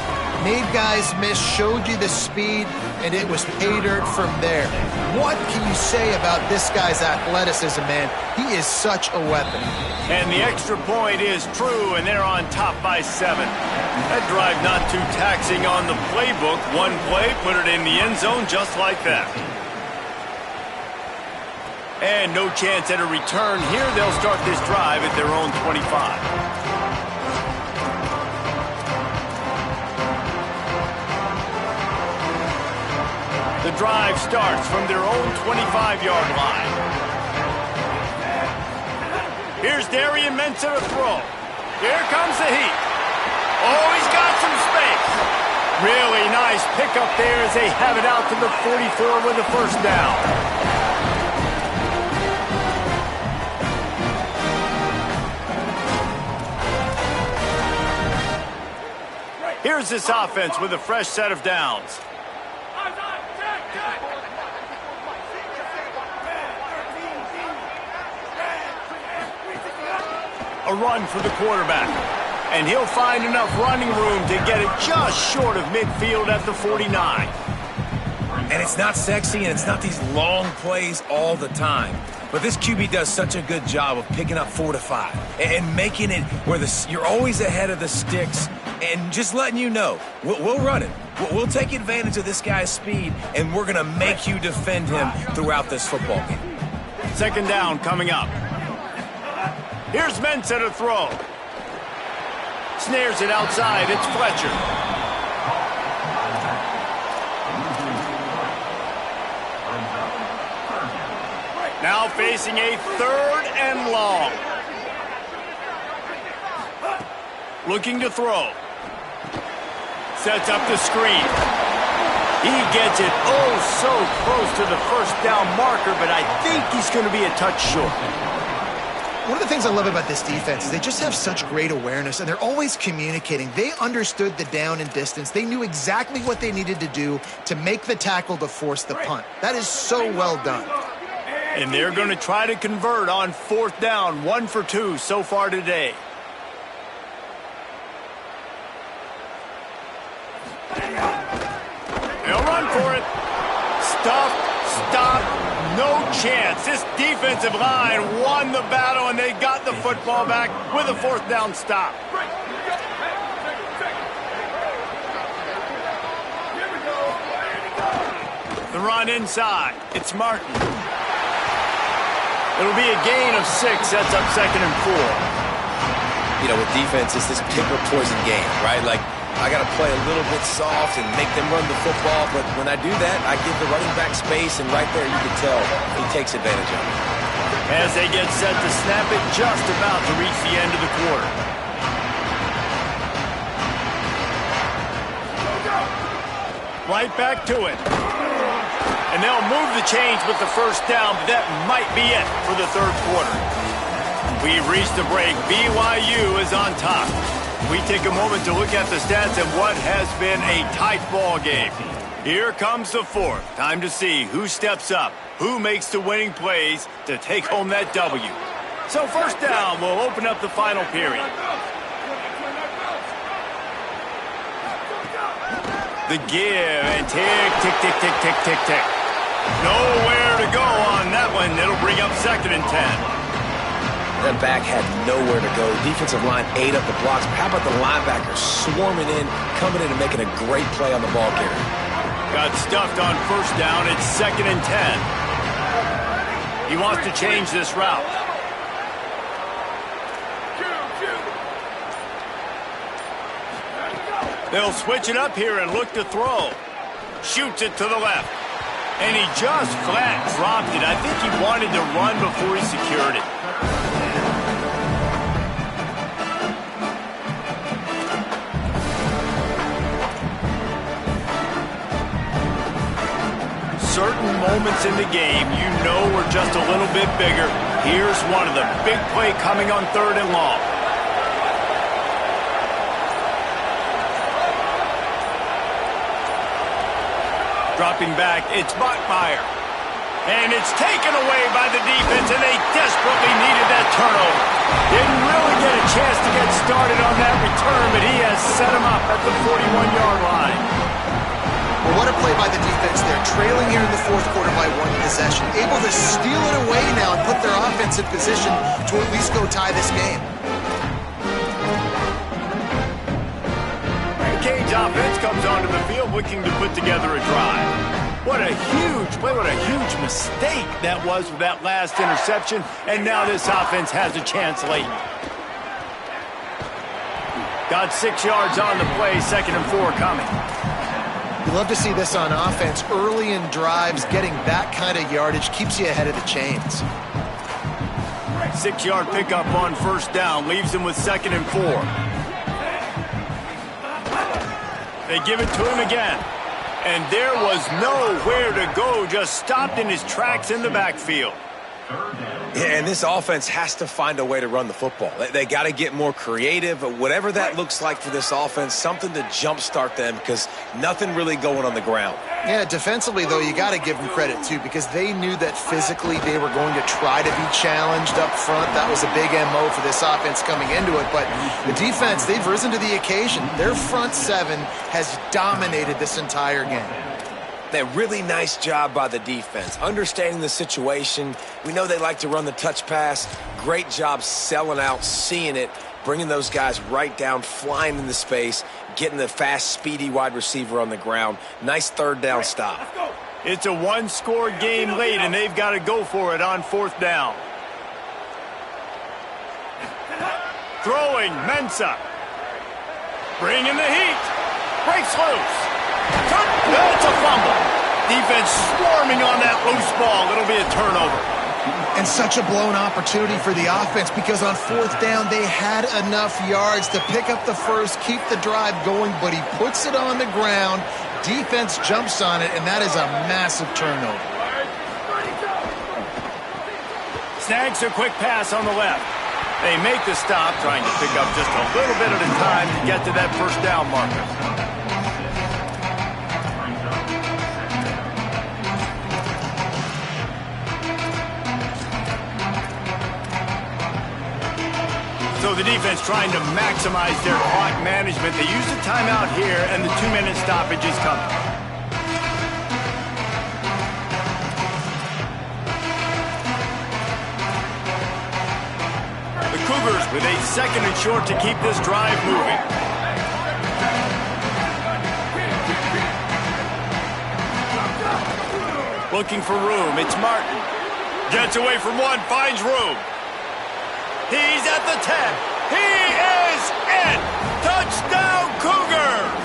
made guys miss, showed you the speed, and it was pay dirt from there. What can you say about this guy's athleticism, man? He is such a weapon. And the extra point is true, and they're on top by 7. That drive not too taxing on the playbook. One play, put it in the end zone just like that. And no chance at a return here. They'll start this drive at their own 25. The drive starts from their own 25-yard line. Here's Darian Mensah to throw. Here comes the heat. Oh, he's got some space. Really nice pickup there as they have it out to the 44 with a first down. Here's this offense with a fresh set of downs. A run for the quarterback. And he'll find enough running room to get it just short of midfield at the 49. And it's not sexy, and it's not these long plays all the time. But this QB does such a good job of picking up 4 to 5 and making it where you're always ahead of the sticks and just letting you know, we'll run it. We'll take advantage of this guy's speed, and we're going to make you defend him throughout this football game. Second down coming up. Here's Mensah to throw. Snares it outside. It's Fletcher. Now facing a third and long. Looking to throw. Sets up the screen. He gets it oh so close to the first down marker, but I think he's going to be a touch short. One of the things I love about this defense is they just have such great awareness, and they're always communicating. They understood the down and distance. They knew exactly what they needed to do to make the tackle to force the punt. That is so well done. And they're going to try to convert on fourth down, 1 for 2 so far today. They'll run for it. Stop. No chance. This defensive line won the battle, and they got the football back with a fourth down stop. The run inside. It's Martin. It'll be a gain of 6. Sets up second and 4. You know, with defense, it's this pick or poison game, right? Like, I got to play a little bit soft and make them run the football, but when I do that, I give the running back space, and right there you can tell he takes advantage of it. As they get set to snap it, just about to reach the end of the quarter. Right back to it. And they'll move the chains with the first down, but that might be it for the third quarter. We've reached the break. BYU is on top. We take a moment to look at the stats of what has been a tight ball game. Here comes the fourth. Time to see who steps up, who makes the winning plays to take home that W. So first down will open up the final period. The give and tick. Nowhere to go on that one. It'll bring up second and 10. That back had nowhere to go. Defensive line ate up the blocks. How about the linebackers swarming in, coming in and making a great play on the ball carrier? Got stuffed on first down. It's second and 10. He wants to change this route. They'll switch it up here and look to throw. Shoots it to the left. And he just flat dropped it. I think he wanted to run before he secured it. Certain moments in the game you know were just a little bit bigger. Here's one of them. Big play coming on third and long. Dropping back, it's Bachmeier. And it's taken away by the defense, and they desperately needed that turnover. Didn't really get a chance to get started on that return, but he has set him up at the 41-yard line. Well, what a play by the defense there. Trailing here in the fourth quarter by 1 possession. Able to steal it away now and put their offense in position to at least go tie this game. Cage offense comes onto the field looking to put together a drive. What a huge play, what a huge mistake that was with that last interception, and now this offense has a chance late. Got 6 yards on the play, second and 4 coming. You love to see this on offense. Early in drives, getting that kind of yardage keeps you ahead of the chains. 6-yard pickup on first down. Leaves him with 2nd and 4. They give it to him again. And there was nowhere to go. Just stopped in his tracks in the backfield. Yeah, and this offense has to find a way to run the football. They got to get more creative, whatever that looks like for this offense, something to jumpstart them because nothing really going on the ground. Yeah, defensively, though, you got to give them credit, too, because they knew that physically they were going to try to be challenged up front. That was a big MO for this offense coming into it. But the defense, they've risen to the occasion. Their front seven has dominated this entire game. That really nice job by the defense, understanding the situation. We know they like to run the touch pass. Great job selling out, seeing it, bringing those guys right down, flying into space, getting the fast, speedy wide receiver on the ground. Nice 3rd down stop. It's a 1-score game late, and they've got to go for it on 4th down. Throwing, Mensah. Bringing the heat. Breaks loose. That's a fumble. Defense swarming on that loose ball. It'll be a turnover. And such a blown opportunity for the offense because on 4th down they had enough yards to pick up the first, keep the drive going, but he puts it on the ground. Defense jumps on it, and that is a massive turnover. Snags a quick pass on the left. They make the stop, trying to pick up just a little bit at a time to get to that first down marker. So the defense trying to maximize their clock management. They use the timeout here, and the 2-minute stoppage is coming. The Cougars with a 2nd and short to keep this drive moving. Looking for room. It's Martin. Gets away from one, finds room. He's at the 10. He is in. Touchdown, Cougars!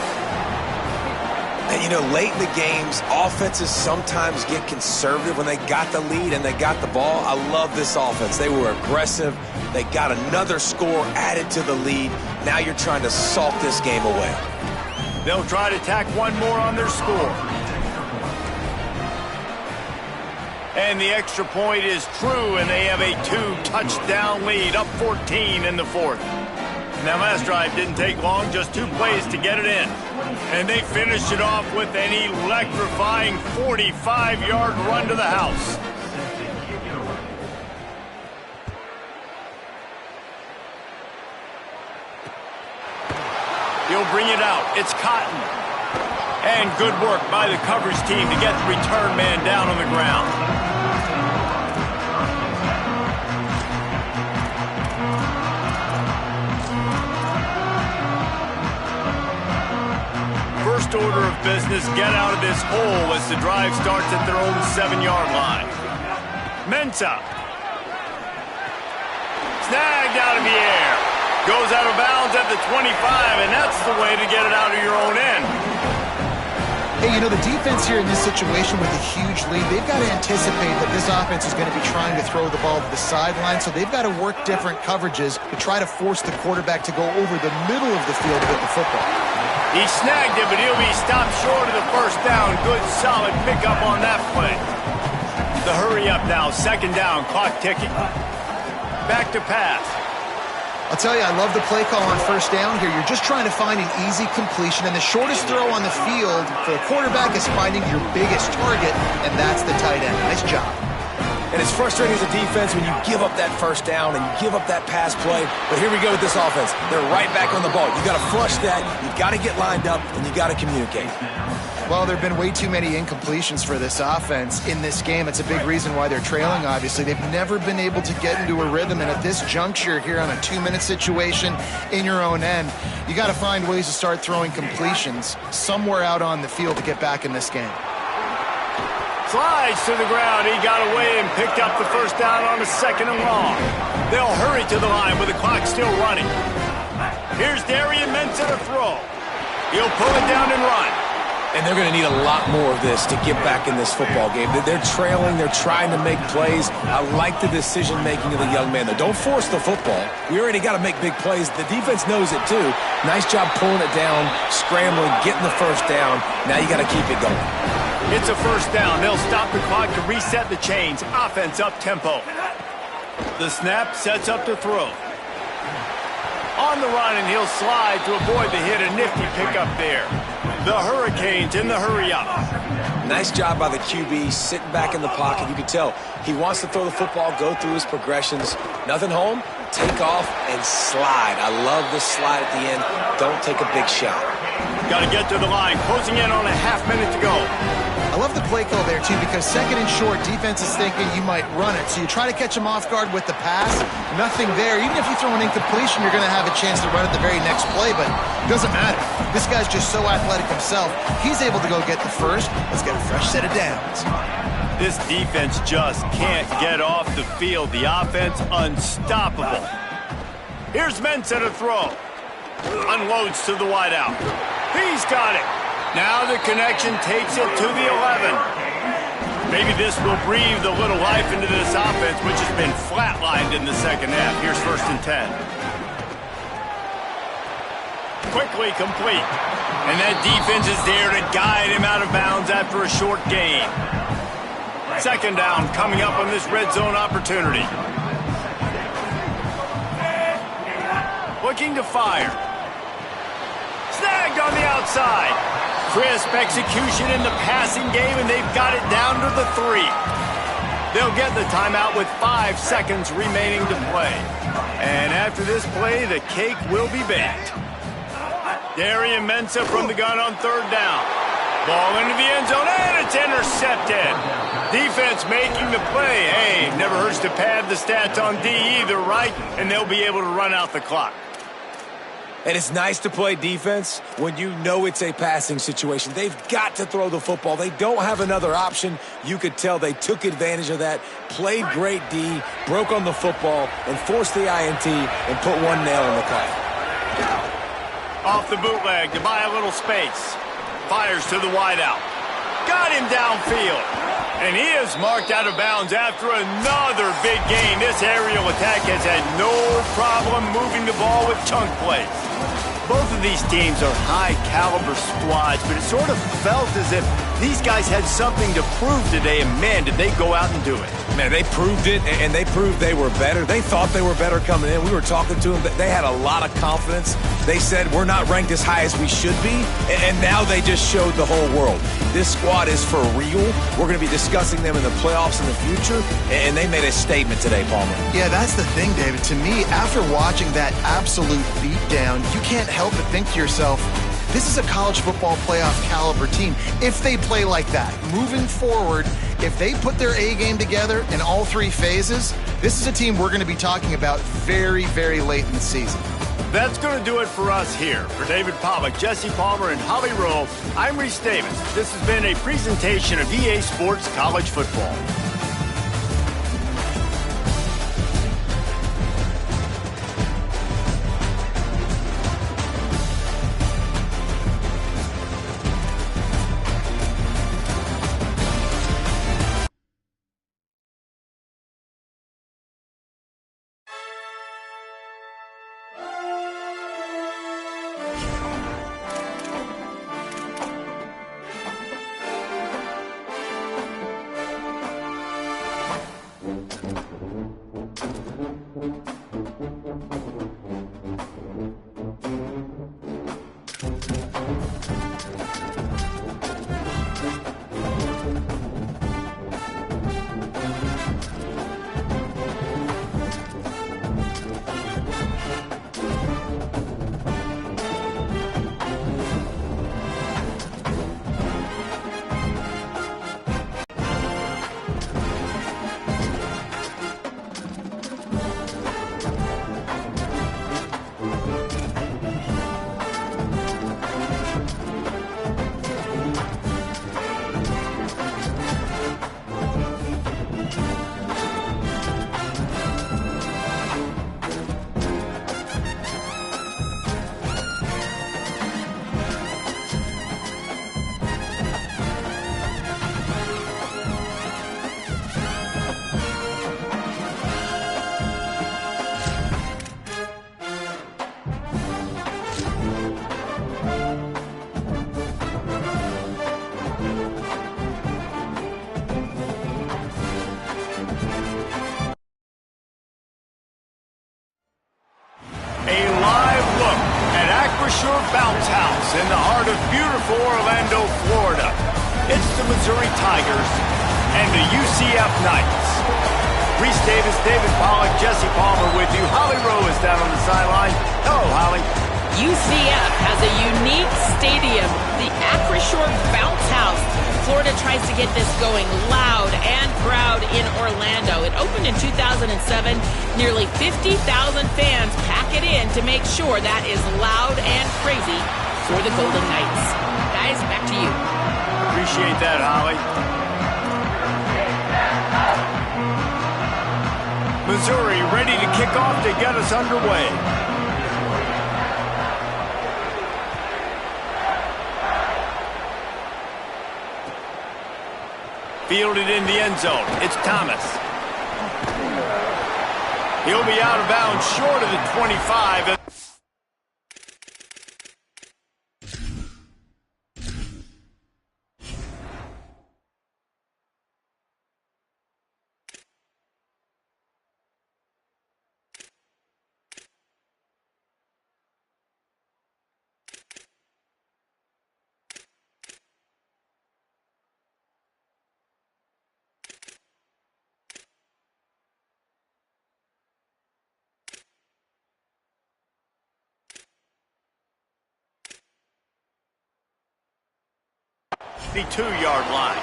And, you know, late in the games, offenses sometimes get conservative when they got the lead and they got the ball. I love this offense. They were aggressive. They got another score added to the lead. Now you're trying to salt this game away. They'll try to tack one more on their score. And the extra point is true, and they have a 2-touchdown lead, up 14 in the 4th. Now, last drive didn't take long, just 2 plays to get it in. And they finished it off with an electrifying 45-yard run to the house. He'll bring it out. It's Cotton. And good work by the coverage team to get the return man down on the ground. First order of business, get out of this hole as the drive starts at their own 7-yard line. Mensah. Snagged out of the air. Goes out of bounds at the 25, and that's the way to get it out of your own end. Hey, you know, the defense here in this situation with a huge lead, they've got to anticipate that this offense is going to be trying to throw the ball to the sideline, so they've got to work different coverages to try to force the quarterback to go over the middle of the field with the football. He snagged it, but he'll be stopped short of the first down. Good, solid pickup on that play. The hurry up now, 2nd down, clock ticking. Back to pass. I'll tell you, I love the play call on first down here. You're just trying to find an easy completion, and the shortest throw on the field for the quarterback is finding your biggest target, and that's the tight end. Nice job. And it's frustrating as a defense when you give up that first down and you give up that pass play. But here we go with this offense. They're right back on the ball. You got to flush that. You got to get lined up, and you got to communicate. Well, there have been way too many incompletions for this offense in this game. It's a big reason why they're trailing, obviously. They've never been able to get into a rhythm, and at this juncture here on a 2-minute situation in your own end, you got to find ways to start throwing completions somewhere out on the field to get back in this game. Slides to the ground. He got away and picked up the first down on a 2nd and long. They'll hurry to the line with the clock still running. Here's Darian Mensah to throw. He'll pull it down and run. And they're going to need a lot more of this to get back in this football game. They're trailing. They're trying to make plays. I like the decision-making of the young man, though. Don't force the football. We already got to make big plays. The defense knows it, too. Nice job pulling it down, scrambling, getting the first down. Now you got to keep it going. It's a first down. They'll stop the clock to reset the chains. Offense up-tempo. The snap sets up to throw. On the run, and he'll slide to avoid the hit. A nifty pickup there. The Hurricanes in the hurry-up. Nice job by the QB, sitting back in the pocket. You can tell he wants to throw the football, go through his progressions. Nothing home, take off, and slide. I love the slide at the end. Don't take a big shot. Got to get to the line. Closing in on a half minute to go. I love the play call there, too, because second and short, defense is thinking you might run it. So you try to catch him off guard with the pass. Nothing there. Even if you throw an incompletion, you're going to have a chance to run it the very next play, but it doesn't matter. This guy's just so athletic himself. He's able to go get the first. Let's get a fresh set of downs. This defense just can't get off the field. The offense unstoppable. Here's Mensah to throw. Unloads to the wideout. He's got it. Now the connection takes it to the 11. Maybe this will breathe a little life into this offense, which has been flatlined in the second half. Here's 1st and 10. Quickly complete. And that defense is there to guide him out of bounds after a short gain. Second down coming up on this red zone opportunity. Looking to fire. Snagged on the outside. Crisp execution in the passing game, and they've got it down to the 3. They'll get the timeout with 5 seconds remaining to play. And after this play, the cake will be baked. Darian Mensah from the gun on 3rd down. Ball into the end zone, and it's intercepted. Defense making the play. Hey, never hurts to pad the stats on D either, right? And they'll be able to run out the clock. And it's nice to play defense when you know it's a passing situation. They've got to throw the football. They don't have another option. You could tell they took advantage of that, played great D, broke on the football, and forced the INT and put one nail in the coffin. Off the bootleg to buy a little space. Fires to the wideout. Got him downfield. And he is marked out of bounds after another big gain. This aerial attack has had no problem moving the ball with chunk plays. Both of these teams are high-caliber squads, but it sort of felt as if these guys had something to prove today, and man, did they go out and do it. Man, they proved it, and they proved they were better. They thought they were better coming in. We were talking to them, but they had a lot of confidence. They said, we're not ranked as high as we should be, and now they just showed the whole world. This squad is for real. We're going to be discussing them in the playoffs in the future, and they made a statement today, Palmer. Yeah, that's the thing, David. To me, after watching that absolute beatdown, you can't help but think to yourself, this is a college football playoff caliber team. If they play like that, moving forward, if they put their A game together in all 3 phases, this is a team we're going to be talking about very, very late in the season. That's going to do it for us here. For David Pollack, Jesse Palmer, and Holly Rowe, I'm Reese Davis. This has been a presentation of EA Sports College Football. for Orlando, Florida. It's the Missouri Tigers and the UCF Knights. Reese Davis, David Pollack, Jesse Palmer with you. Holly Rowe is down on the sideline. Hello, Holly. UCF has a unique stadium, the Acrisure Bounce House. Florida tries to get this going loud and proud in Orlando. It opened in 2007. Nearly 50,000 fans pack it in to make sure that is loud and crazy for the Golden Knights. Guys, back to you. Appreciate that, Holly. Missouri ready to kick off to get us underway. Fielded in the end zone. It's Thomas. He'll be out of bounds short of the 25. The 2-yard line.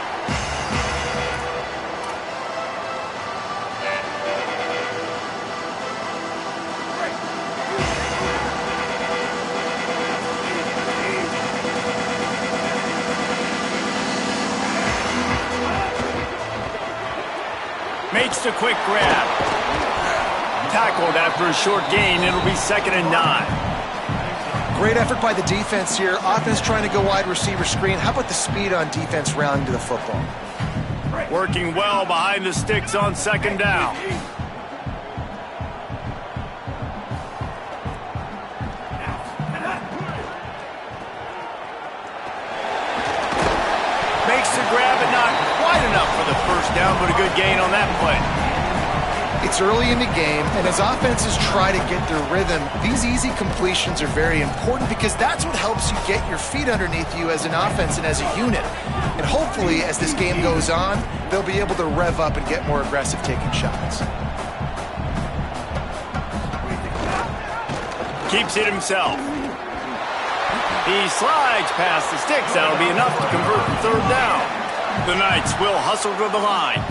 Makes the quick grab. Tackled after a short gain. It'll be 2nd and 9. Great effort by the defense here. Offense trying to go wide receiver screen. How about the speed on defense rounding to the football? Working well behind the sticks on 2nd down. Makes the grab and not quite enough for the 1st down, but a good gain on that play. It's early in the game, and as offenses try to get their rhythm, these easy completions are very important because that's what helps you get your feet underneath you as an offense and as a unit. And hopefully, as this game goes on, they'll be able to rev up and get more aggressive taking shots. Keeps it himself. He slides past the sticks. That'll be enough to convert the 3rd down. The Knights will hustle to the line.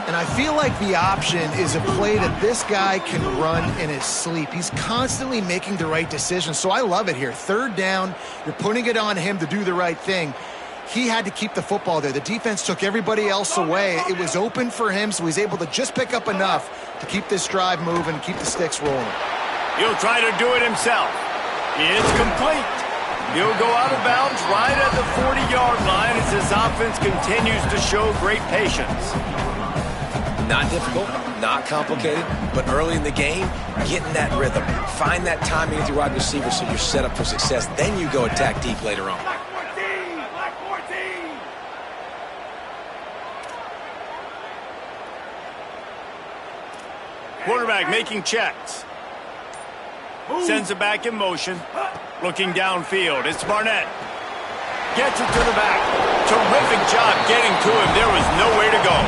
And I feel like the option is a play that this guy can run in his sleep. He's constantly making the right decision, so I love it here. 3rd down, you're putting it on him to do the right thing. He had to keep the football there. The defense took everybody else away. It was open for him, so he's able to just pick up enough to keep this drive moving, keep the sticks rolling. He'll try to do it himself. It's complete. He'll go out of bounds right at the 40-yard line as this offense continues to show great patience. Not difficult, not complicated, but early in the game, getting that rhythm. Find that timing with your wide receiver so you're set up for success. Then you go attack deep later on. Black 14! Quarterback making checks. Sends it back in motion. Looking downfield. It's Barnett. Gets it to the back. Terrific job getting to him. There was nowhere to go.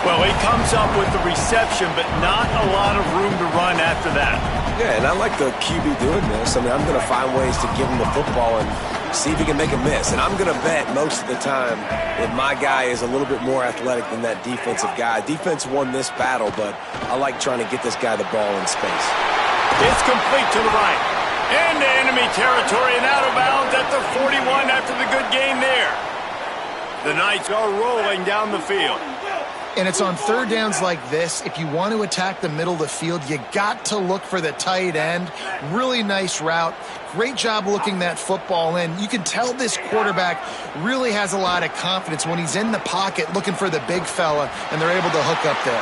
Well, he comes up with the reception, but not a lot of room to run after that. Yeah, and I like the QB doing this. I mean, I'm going to find ways to give him the football and see if he can make a miss. And I'm going to bet most of the time that my guy is a little bit more athletic than that defensive guy. Defense won this battle, but I like trying to get this guy the ball in space. It's complete to the right. Into enemy territory and out of bounds at the 41 after the good gain there. The Knights are rolling down the field. And it's on 3rd downs like this. If you want to attack the middle of the field, you got to look for the tight end. Really nice route. Great job looking that football in. You can tell this quarterback really has a lot of confidence when he's in the pocket looking for the big fella, and they're able to hook up there.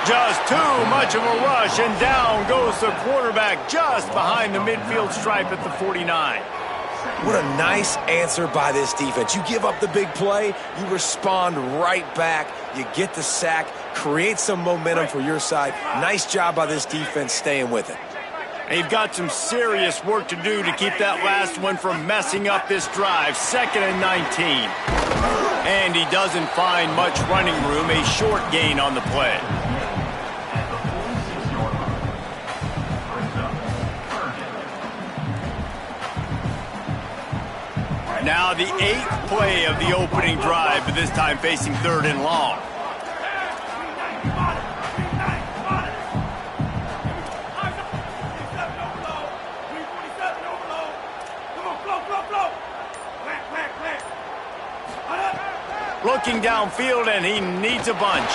Just too much of a rush, and down goes the quarterback just behind the midfield stripe at the 49. What a nice answer by this defense. You give up the big play, you respond right back, you get the sack, create some momentum for your side. Nice job by this defense staying with it. They've got some serious work to do to keep that last one from messing up this drive. 2nd and 19. And he doesn't find much running room. A short gain on the play. Now the 8th play of the opening drive, but this time facing 3rd and long. Looking downfield, and he needs a bunch.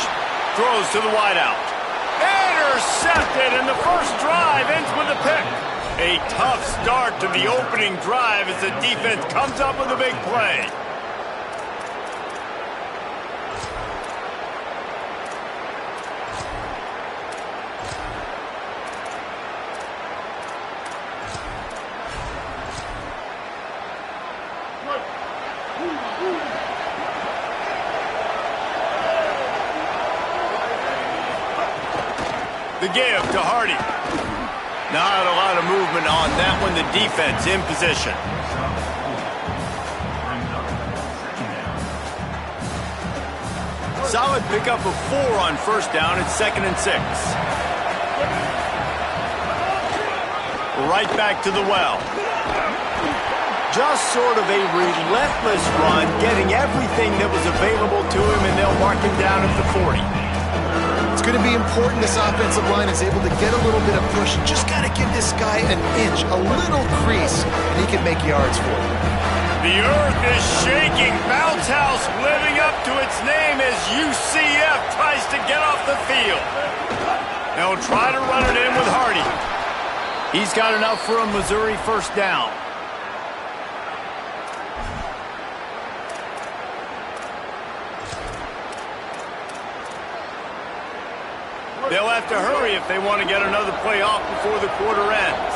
Throws to the wideout. Intercepted, and the first drive ends with a pick. A tough start to the opening drive as the defense comes up with a big play. The give to Hardy. Not a lot of movement on that one. The defense in position. Solid pickup of 4 on first down. It's 2nd and 6. Right back to the well. Just sort of a relentless run, getting everything that was available to him, and they'll mark him down at the 40. It's going to be important this offensive line is able to get a little bit of push. Just got to give this guy an inch, a little crease, and he can make yards for it. The earth is shaking. Bounce House living up to its name as UCF tries to get off the field. They'll try to run it in with Hardy. He's got enough for a Missouri first down. They'll have to hurry if they want to get another play off before the quarter ends.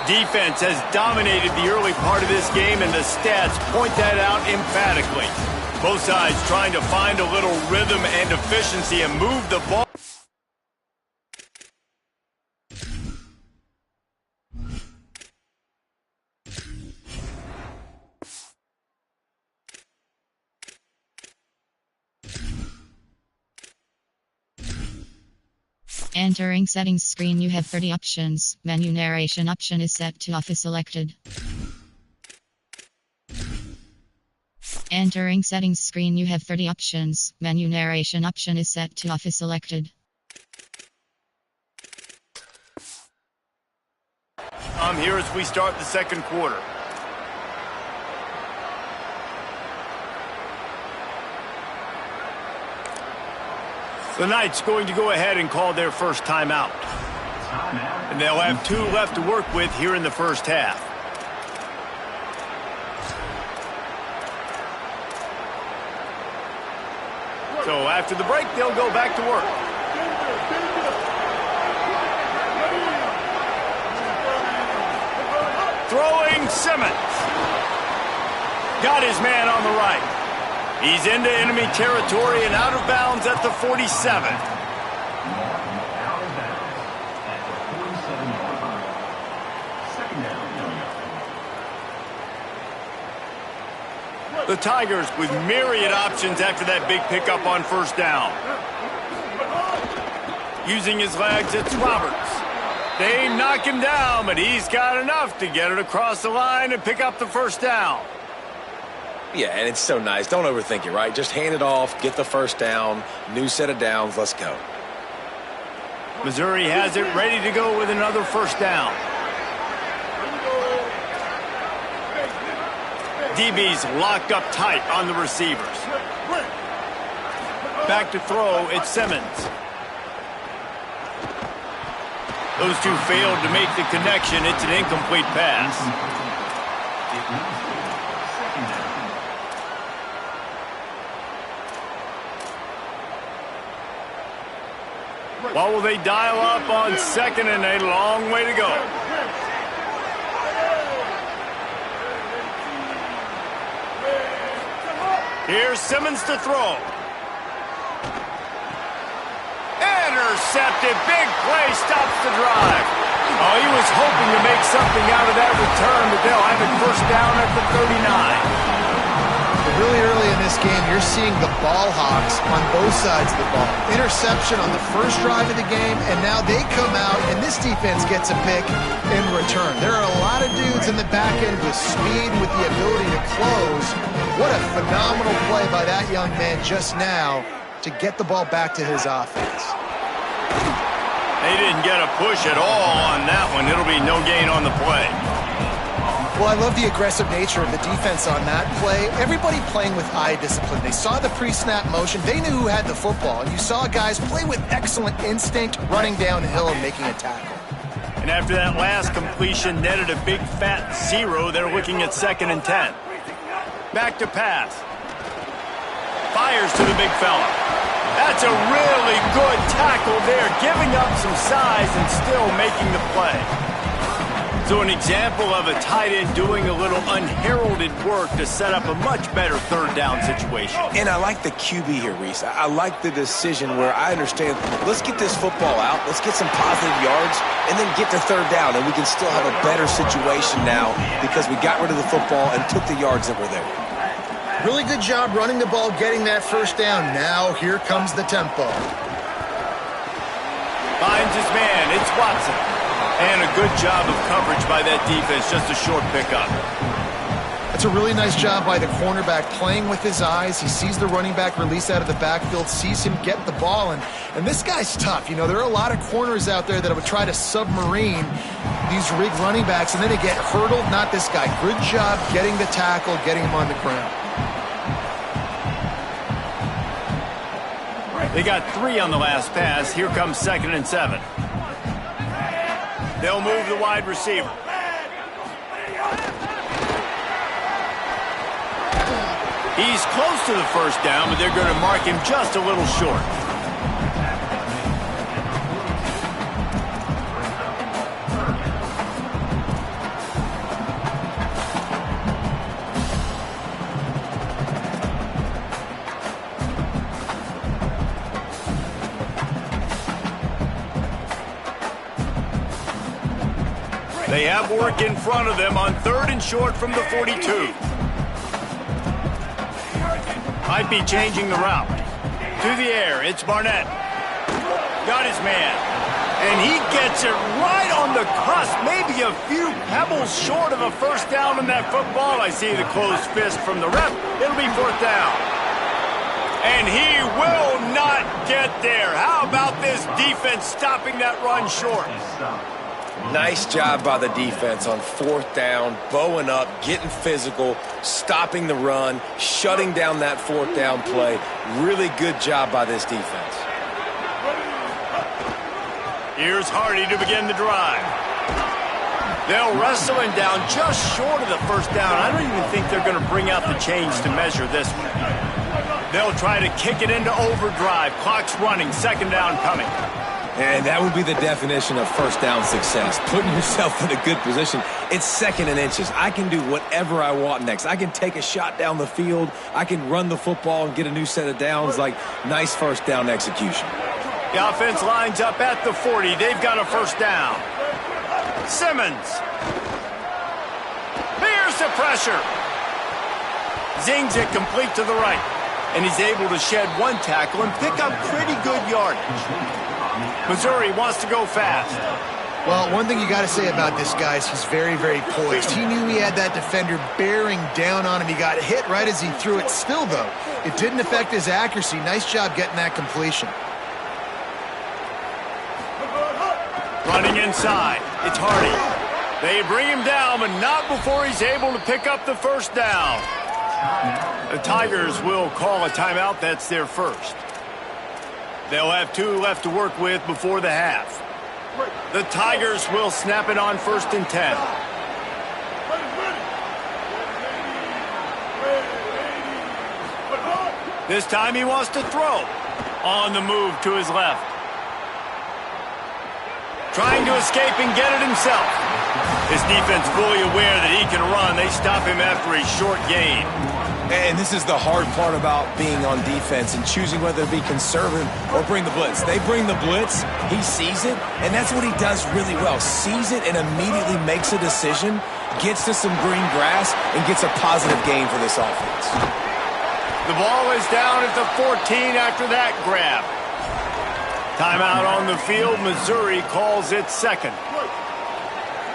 Defense has dominated the early part of this game, and the stats point that out emphatically. Both sides trying to find a little rhythm and efficiency and move the ball. Entering settings screen, you have 30 options. Menu narration option is set to off is selected. Entering settings screen, you have 30 options. Menu narration option is set to off is selected. I'm here as we start the second quarter. The Knights going to go ahead and call their first timeout. And they'll have 2 left to work with here in the first half. So after the break, they'll go back to work. Throwing Simmons. Got his man on the right. He's into enemy territory and out of bounds at the 47. The Tigers with myriad options after that big pickup on first down. Using his legs, it's Roberts. They knock him down, but he's got enough to get it across the line and pick up the first down. Yeah, and it's so nice. Don't overthink it, right? Just hand it off, get the first down, new set of downs, let's go. Missouri has it ready to go with another first down. DB's locked up tight on the receivers. Back to throw, it's Simmons. Those two failed to make the connection. It's an incomplete pass. What will they dial up on second and a long way to go? Here's Simmons to throw. Intercepted. Big play stops the drive. Oh, he was hoping to make something out of that return, but they'll have it first down at the 39. Really early in this game, you're seeing the ball hawks on both sides of the ball. Interception on the first drive of the game, and now they come out, and this defense gets a pick in return. There are a lot of dudes in the back end with speed, with the ability to close. What a phenomenal play by that young man just now to get the ball back to his offense. They didn't get a push at all on that one. It'll be no gain on the play. Well, I love the aggressive nature of the defense on that play. Everybody playing with eye discipline. They saw the pre-snap motion. They knew who had the football. And you saw guys play with excellent instinct, running downhill and making a tackle. And after that last completion netted a big fat 0, they're looking at 2nd and 10. Back to pass. Fires to the big fella. That's a really good tackle there, giving up some size and still making the play. So an example of a tight end doing a little unheralded work to set up a much better 3rd down situation. And I like the QB here, Reese. I like the decision where I understand, let's get this football out, let's get some positive yards, and then get to 3rd down, and we can still have a better situation now because we got rid of the football and took the yards that were there. Really good job running the ball, getting that first down. Now here comes the tempo. Finds his man. It's Watson. And a good job of coverage by that defense, just a short pickup. That's a really nice job by the cornerback, playing with his eyes. He sees the running back release out of the backfield, sees him get the ball, and this guy's tough. You know, there are a lot of corners out there that would try to submarine these rig running backs, and then they get hurdled. Not this guy. Good job getting the tackle, getting him on the ground. They got 3 on the last pass. Here comes 2nd and 7. They'll move the wide receiver. He's close to the first down, but they're going to mark him just a little short. They have work in front of them on 3rd and short from the 42. Might be changing the route. To the air, it's Barnett. Got his man. And he gets it right on the cusp, maybe a few pebbles short of a first down in that football. I see the closed fist from the ref. It'll be 4th down. And he will not get there. How about this defense stopping that run short? Nice job by the defense on 4th down, bowing up, getting physical, stopping the run, shutting down that 4th down play. Really good job by this defense. Here's Hardy to begin the drive. They'll wrestle him down just short of the first down. I don't even think they're going to bring out the chains to measure this one. They'll try to kick it into overdrive. Clock's running, 2nd down coming. And that would be the definition of first down success, putting yourself in a good position. It's 2nd and inches. I can do whatever I want next. I can take a shot down the field. I can run the football and get a new set of downs. Like, nice first down execution. The offense lines up at the 40. They've got a first down. Simmons. Here's the pressure. Zings it complete to the right. And he's able to shed 1 tackle and pick up pretty good yardage. Missouri wants to go fast. Well, one thing you got to say about this guy is he's very, very poised. He knew he had that defender bearing down on him. He got hit right as he threw it. Still, though, it didn't affect his accuracy. Nice job getting that completion. Running inside. It's Hardy. They bring him down, but not before he's able to pick up the first down. The Tigers will call a timeout. That's their first. They'll have 2 left to work with before the half. The Tigers will snap it on 1st and 10. This time he wants to throw. On the move to his left. Trying to escape and get it himself. His defense fully aware that he can run. They stop him after a short gain. And this is the hard part about being on defense and choosing whether to be conservative or bring the blitz. They bring the blitz, he sees it, and that's what he does really well. Sees it and immediately makes a decision, gets to some green grass, and gets a positive gain for this offense. The ball is down at the 14 after that grab. Timeout on the field. Missouri calls it second.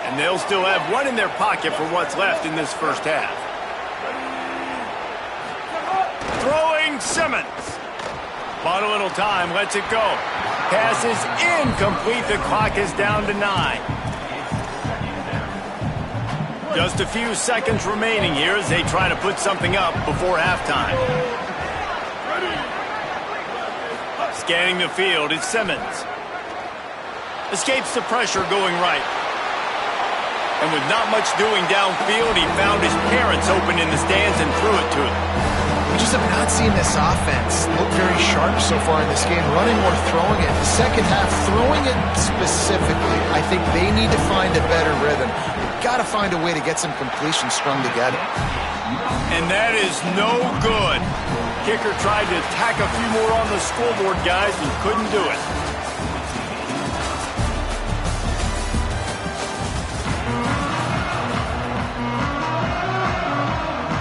And they'll still have one in their pocket for what's left in this first half. Throwing Simmons. Bought a little time, lets it go. Pass is incomplete. The clock is down to 9. Just a few seconds remaining here as they try to put something up before halftime. Scanning the field, it's Simmons. Escapes the pressure going right. And with not much doing downfield, he found his parents open in the stands and threw it to him. We just have not seen this offense look very sharp so far in this game, running or throwing it. The second half, throwing it specifically, I think they need to find a better rhythm. They've got to find a way to get some completions strung together. And that is no good. Kicker tried to tack a few more on the scoreboard, guys, and couldn't do it.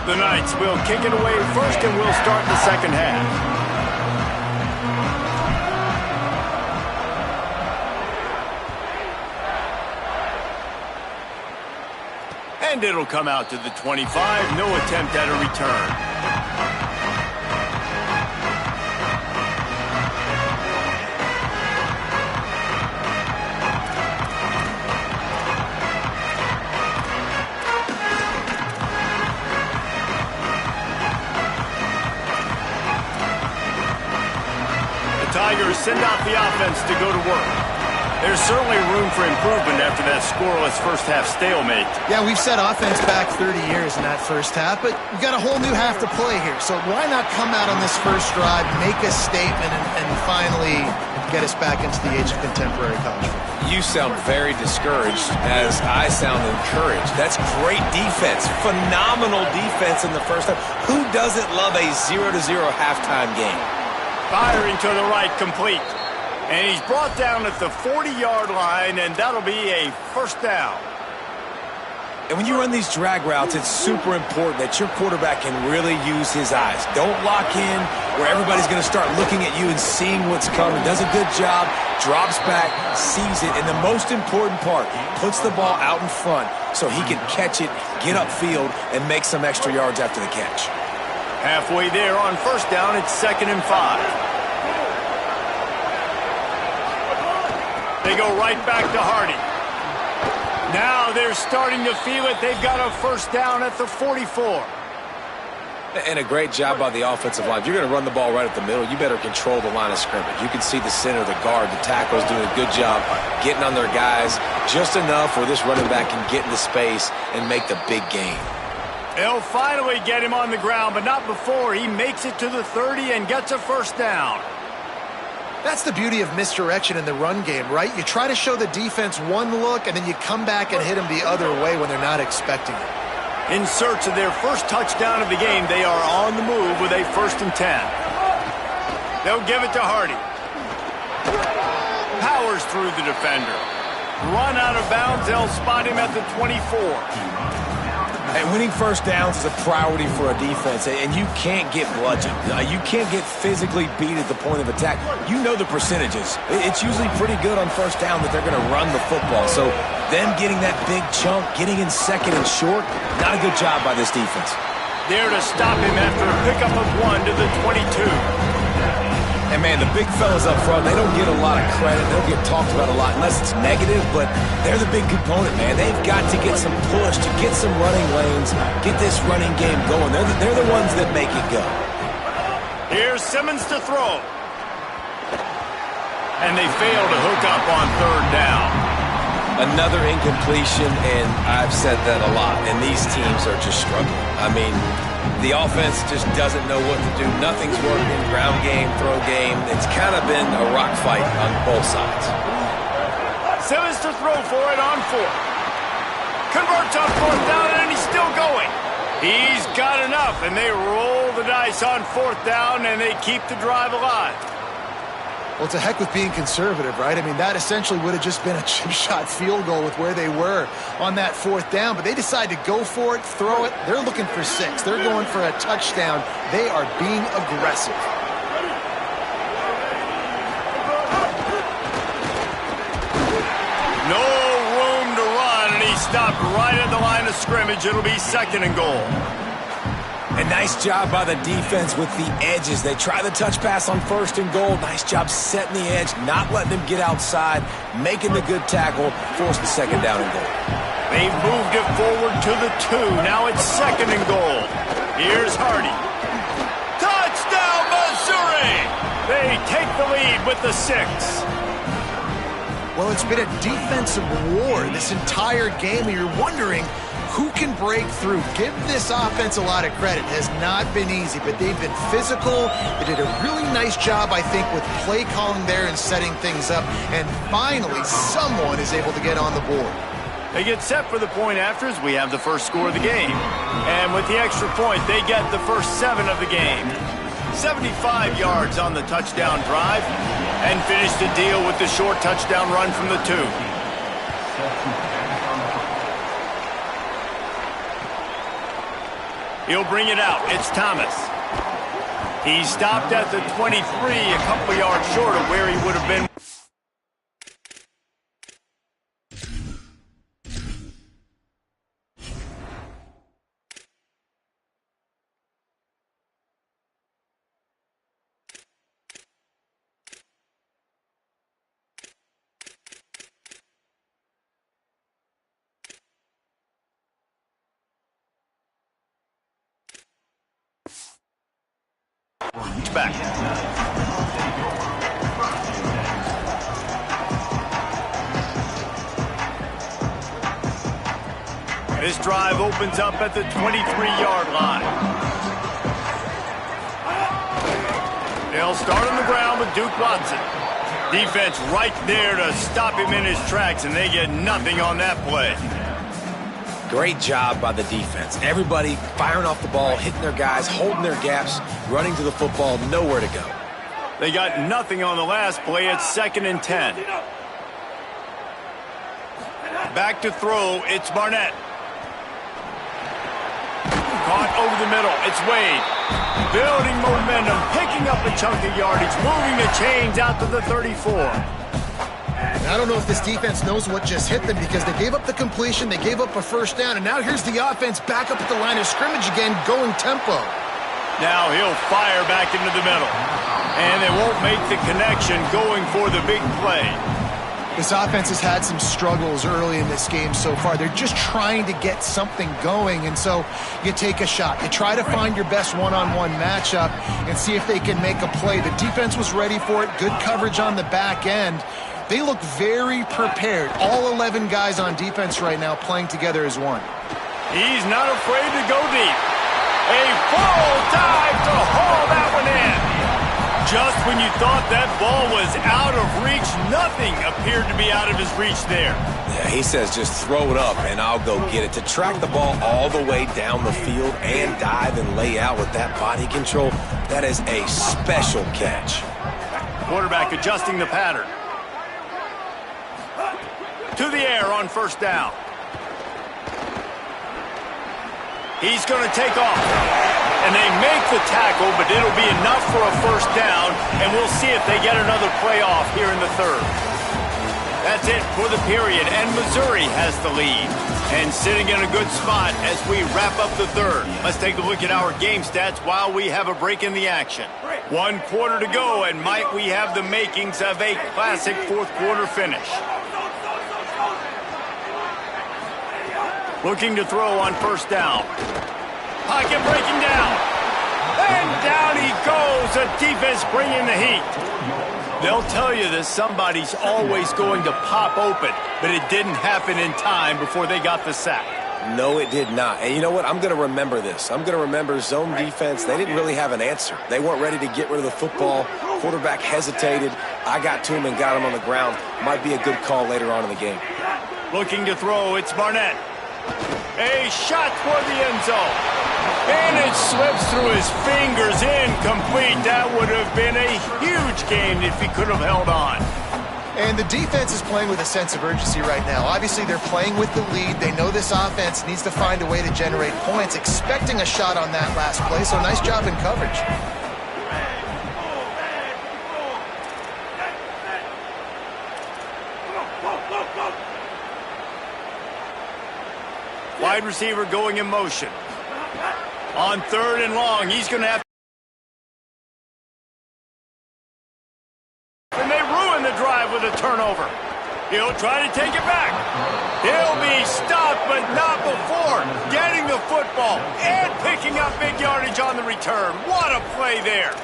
The Knights will kick it away first, and we'll start the second half. And it'll come out to the 25. No attempt at a return. Tigers send out the offense to go to work. There's certainly room for improvement after that scoreless first half stalemate. Yeah, we've set offense back 30 years in that first half, but we've got a whole new half to play here. So why not come out on this first drive, make a statement, and finally get us back into the age of contemporary college football? You sound very discouraged as I sound encouraged. That's great defense. Phenomenal defense in the first half. Who doesn't love a 0-0 halftime game? Firing to the right, complete. And he's brought down at the 40-yard line, and that'll be a first down. And when you run these drag routes, it's super important that your quarterback can really use his eyes. Don't lock in where everybody's going to start looking at you and seeing what's coming. Does a good job, drops back, sees it, and the most important part, puts the ball out in front so he can catch it, get upfield, and make some extra yards after the catch. Halfway there on first down, it's 2nd and 5. They go right back to Hardy. Now they're starting to feel it. They've got a first down at the 44. And a great job by the offensive line. If you're going to run the ball right at the middle, you better control the line of scrimmage. You can see the center, the guard, the tackles doing a good job getting on their guys just enough where this running back can get into space and make the big gain. They'll finally get him on the ground, but not before he makes it to the 30 and gets a first down. That's the beauty of misdirection in the run game, right? You try to show the defense one look, and then you come back and hit them the other way when they're not expecting it. In search of their first touchdown of the game, they are on the move with a 1st and 10. They'll give it to Hardy. Powers through the defender. Run out of bounds, they'll spot him at the 24. And winning first downs is a priority for a defense, and you can't get bludgeoned. You can't get physically beat at the point of attack. You know the percentages. It's usually pretty good on first down that they're going to run the football. So them getting that big chunk, getting in 2nd and short, not a good job by this defense. There to stop him after a pickup of 1 to the 22. And, man, the big fellas up front, they don't get a lot of credit. They don't get talked about a lot unless it's negative, but they're the big component, man. They've got to get some push, to get some running lanes, get this running game going. They're the ones that make it go. Here's Simmons to throw. And they fail to hook up on 3rd down. Another incompletion, and I've said that a lot, and these teams are just struggling. I mean, the offense just doesn't know what to do. Nothing's working. Ground game, throw game. It's kind of been a rock fight on both sides. Simmons to throw for it on 4th. Converts on 4th down, and he's still going. He's got enough, and they roll the dice on 4th down, and they keep the drive alive. Well, it's a heck with being conservative, right? I mean, that essentially would have just been a chip shot field goal with where they were on that 4th down, but they decide to go for it, throw it. They're looking for 6. They're going for a touchdown. They are being aggressive. No room to run, and he stopped right at the line of scrimmage. It'll be 2nd and goal. A nice job by the defense with the edges. They try the touch pass on 1st and goal. Nice job setting the edge, not letting him get outside, making the good tackle, force the 2nd down and goal. They've moved it forward to the 2. Now it's 2nd and goal. Here's Hardy. Touchdown, Missouri! They take the lead with the 6. Well, it's been a defensive war this entire game, and you're wondering who can break through. Give this offense a lot of credit. It has not been easy, but they've been physical. They did a really nice job, I think, with play calling there and setting things up. And finally, someone is able to get on the board. They get set for the point afters. We have the first score of the game. And with the extra point, they get the first 7 of the game. 75 yards on the touchdown drive, and finish the deal with the short touchdown run from the 2. He'll bring it out. It's Thomas. He stopped at the 23, a couple yards short of where he would have been. Back. This drive opens up at the 23-yard line. They'll start on the ground with Duke Watson. Defense right there to stop him in his tracks, and they get nothing on that play. Great job by the defense. Everybody firing off the ball, hitting their guys, holding their gaps, running to the football, nowhere to go. They got nothing on the last play. It's 2nd and 10. Back to throw. It's Barnett. Caught over the middle. It's Wade. Building momentum, picking up a chunk of yardage, moving the chains out to the 34. I don't know if this defense knows what just hit them, because they gave up the completion, they gave up a 1st down, and now here's the offense back up at the line of scrimmage again, going tempo. Now he'll fire back into the middle, and they won't make the connection going for the big play. This offense has had some struggles early in this game so far. They're just trying to get something going, and so you take a shot. You try to find your best one-on-one matchup and see if they can make a play. The defense was ready for it, good coverage on the back end. They look very prepared. All 11 guys on defense right now playing together as one. He's not afraid to go deep. A full dive to haul that one in. Just when you thought that ball was out of reach, nothing appeared to be out of his reach there. Yeah, he says just throw it up and I'll go get it. To track the ball all the way down the field and dive and lay out with that body control, that is a special catch. Quarterback adjusting the pattern. To the air on 1st down. He's going to take off. And they make the tackle, but it'll be enough for a 1st down, and we'll see if they get another play off here in the 3rd. That's it for the period, and Missouri has the lead. And sitting in a good spot as we wrap up the 3rd. Let's take a look at our game stats while we have a break in the action. 1 quarter to go, and might we have the makings of a classic 4th quarter finish. Looking to throw on 1st down. Pocket breaking down. And down he goes. The defense bringing the heat. They'll tell you that somebody's always going to pop open, but it didn't happen in time before they got the sack. No, it did not. And you know what? I'm going to remember this. I'm going to remember zone defense. They didn't really have an answer. They weren't ready to get rid of the football. Quarterback hesitated. I got to him and got him on the ground. Might be a good call later on in the game. Looking to throw. It's Barnett. A shot toward the end zone. And it slips through his fingers, incomplete. That would have been a huge gain if he could have held on. And the defense is playing with a sense of urgency right now. Obviously, they're playing with the lead. They know this offense needs to find a way to generate points, expecting a shot on that last play, so nice job in coverage. Wide receiver going in motion. On 3rd and long, he's going to have... And they ruin the drive with a turnover. He'll try to take it back. He'll be stopped, but not before getting the football and picking up big yardage on the return. What a play there.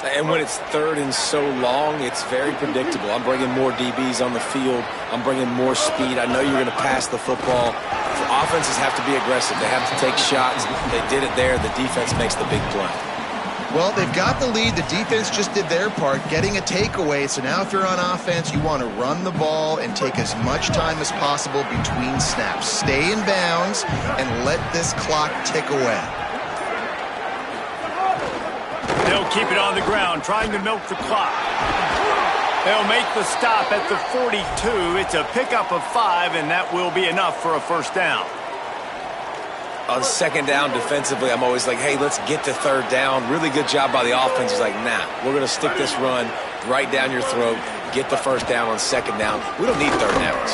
And when it's 3rd and so long, it's very predictable. I'm bringing more DBs on the field. I'm bringing more speed. I know you're going to pass the football. Offenses have to be aggressive. They have to take shots. They did it there. The defense makes the big play. Well, they've got the lead. The defense just did their part, getting a takeaway. So now if you're on offense, you want to run the ball and take as much time as possible between snaps. Stay in bounds and let this clock tick away. They'll keep it on the ground, trying to milk the clock. They'll make the stop at the 42. It's a pickup of 5, and that will be enough for a first down. On 2nd down defensively, I'm always like, hey, let's get to 3rd down. Really good job by the offense. It's like, nah, we're going to stick this run right down your throat, get the first down on 2nd down. We don't need 3rd downs.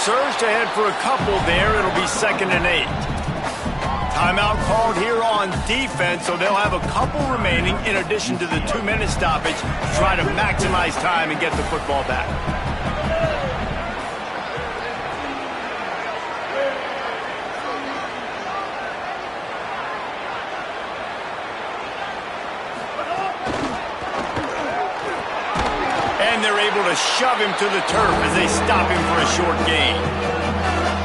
Surged ahead for a couple there. It'll be 2nd and 8. Timeout called here on defense, so they'll have a couple remaining in addition to the 2-minute stoppage to try to maximize time and get the football back. And they're able to shove him to the turf as they stop him for a short gain.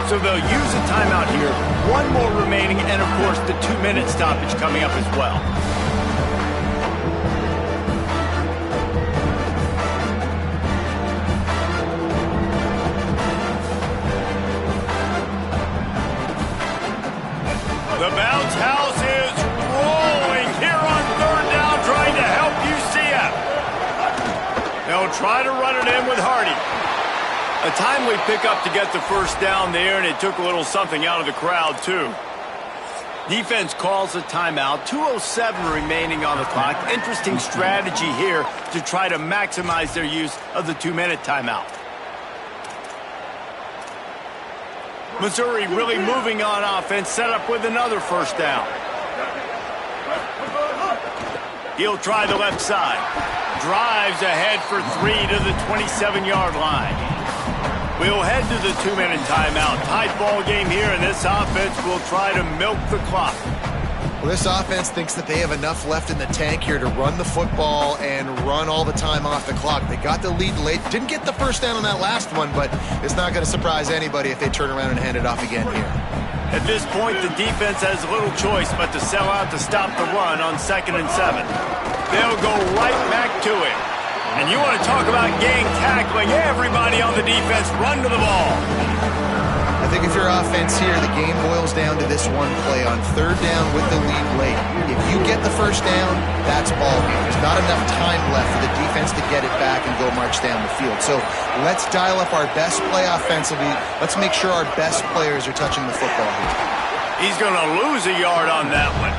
So they'll use a timeout here. 1 more remaining, and of course the 2-minute stoppage coming up as well. The bounce house is rolling here on 3rd down, trying to help UCF. They'll try to run it in with Hardy. A timely pickup to get the first down there, and it took a little something out of the crowd, too. Defense calls a timeout. 2:07 remaining on the clock. Interesting strategy here to try to maximize their use of the 2-minute timeout. Missouri really moving on offense, set up with another first down. He'll try the left side. Drives ahead for 3 to the 27-yard line. We'll head to the 2-minute timeout. Tight ball game here, and this offense will try to milk the clock. Well, this offense thinks that they have enough left in the tank here to run the football and run all the time off the clock. They got the lead late. Didn't get the first down on that last one, but it's not going to surprise anybody if they turn around and hand it off again here. At this point, the defense has little choice but to sell out to stop the run on 2nd and 7. They'll go right back to it. And you want to talk about gang tackling. Everybody on the defense run to the ball. I think if you're offense here, the game boils down to this one play on 3rd down with the lead late. If you get the first down, that's ball game. There's not enough time left for the defense to get it back and go march down the field. So let's dial up our best play offensively. Let's make sure our best players are touching the football here. He's going to lose a yard on that one.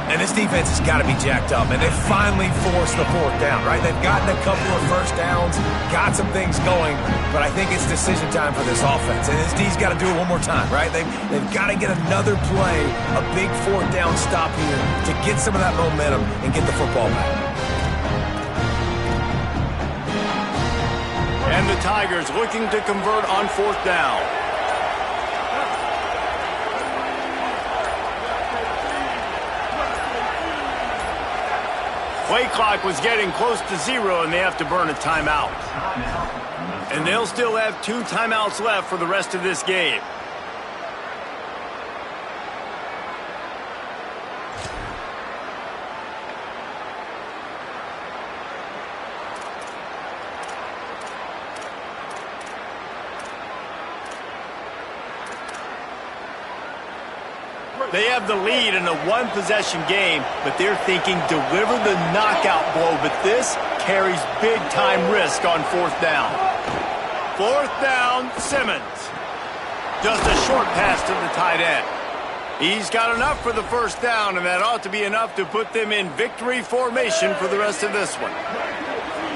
And this defense has got to be jacked up, and they finally forced the 4th down, right? They've gotten a couple of first downs, got some things going, but I think it's decision time for this offense. And this D's got to do it one more time, right? They've got to get another play, a big 4th down stop here to get some of that momentum and get the football back. And the Tigers looking to convert on 4th down. Play clock was getting close to 0, and they have to burn a timeout. And they'll still have 2 timeouts left for the rest of this game. They have the lead in a one-possession game, but they're thinking deliver the knockout blow. But this carries big-time risk on fourth down. Fourth down, Simmons. Just a short pass to the tight end. He's got enough for the first down, and that ought to be enough to put them in victory formation for the rest of this one.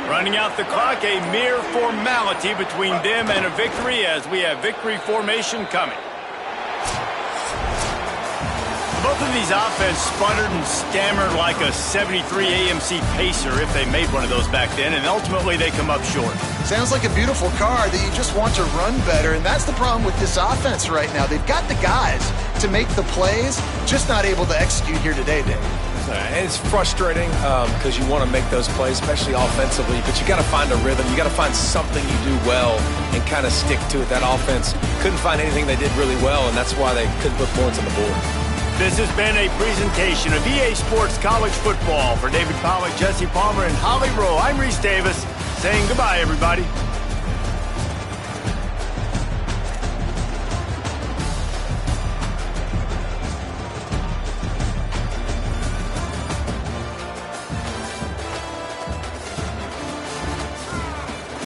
Running out the clock, a mere formality between them and a victory as we have victory formation coming. Both of these offenses sputtered and stammered like a 73 AMC Pacer if they made one of those back then, and ultimately they come up short. Sounds like a beautiful car that you just want to run better, and that's the problem with this offense right now. They've got the guys to make the plays, just not able to execute here today, Dave. And it's frustrating because you want to make those plays, especially offensively, but you got to find a rhythm. You got to find something you do well and kind of stick to it. That offense couldn't find anything they did really well, and that's why they couldn't put points on the board. This has been a presentation of EA Sports College Football. For David Pollack, Jesse Palmer, and Holly Rowe, I'm Reese Davis saying goodbye, everybody.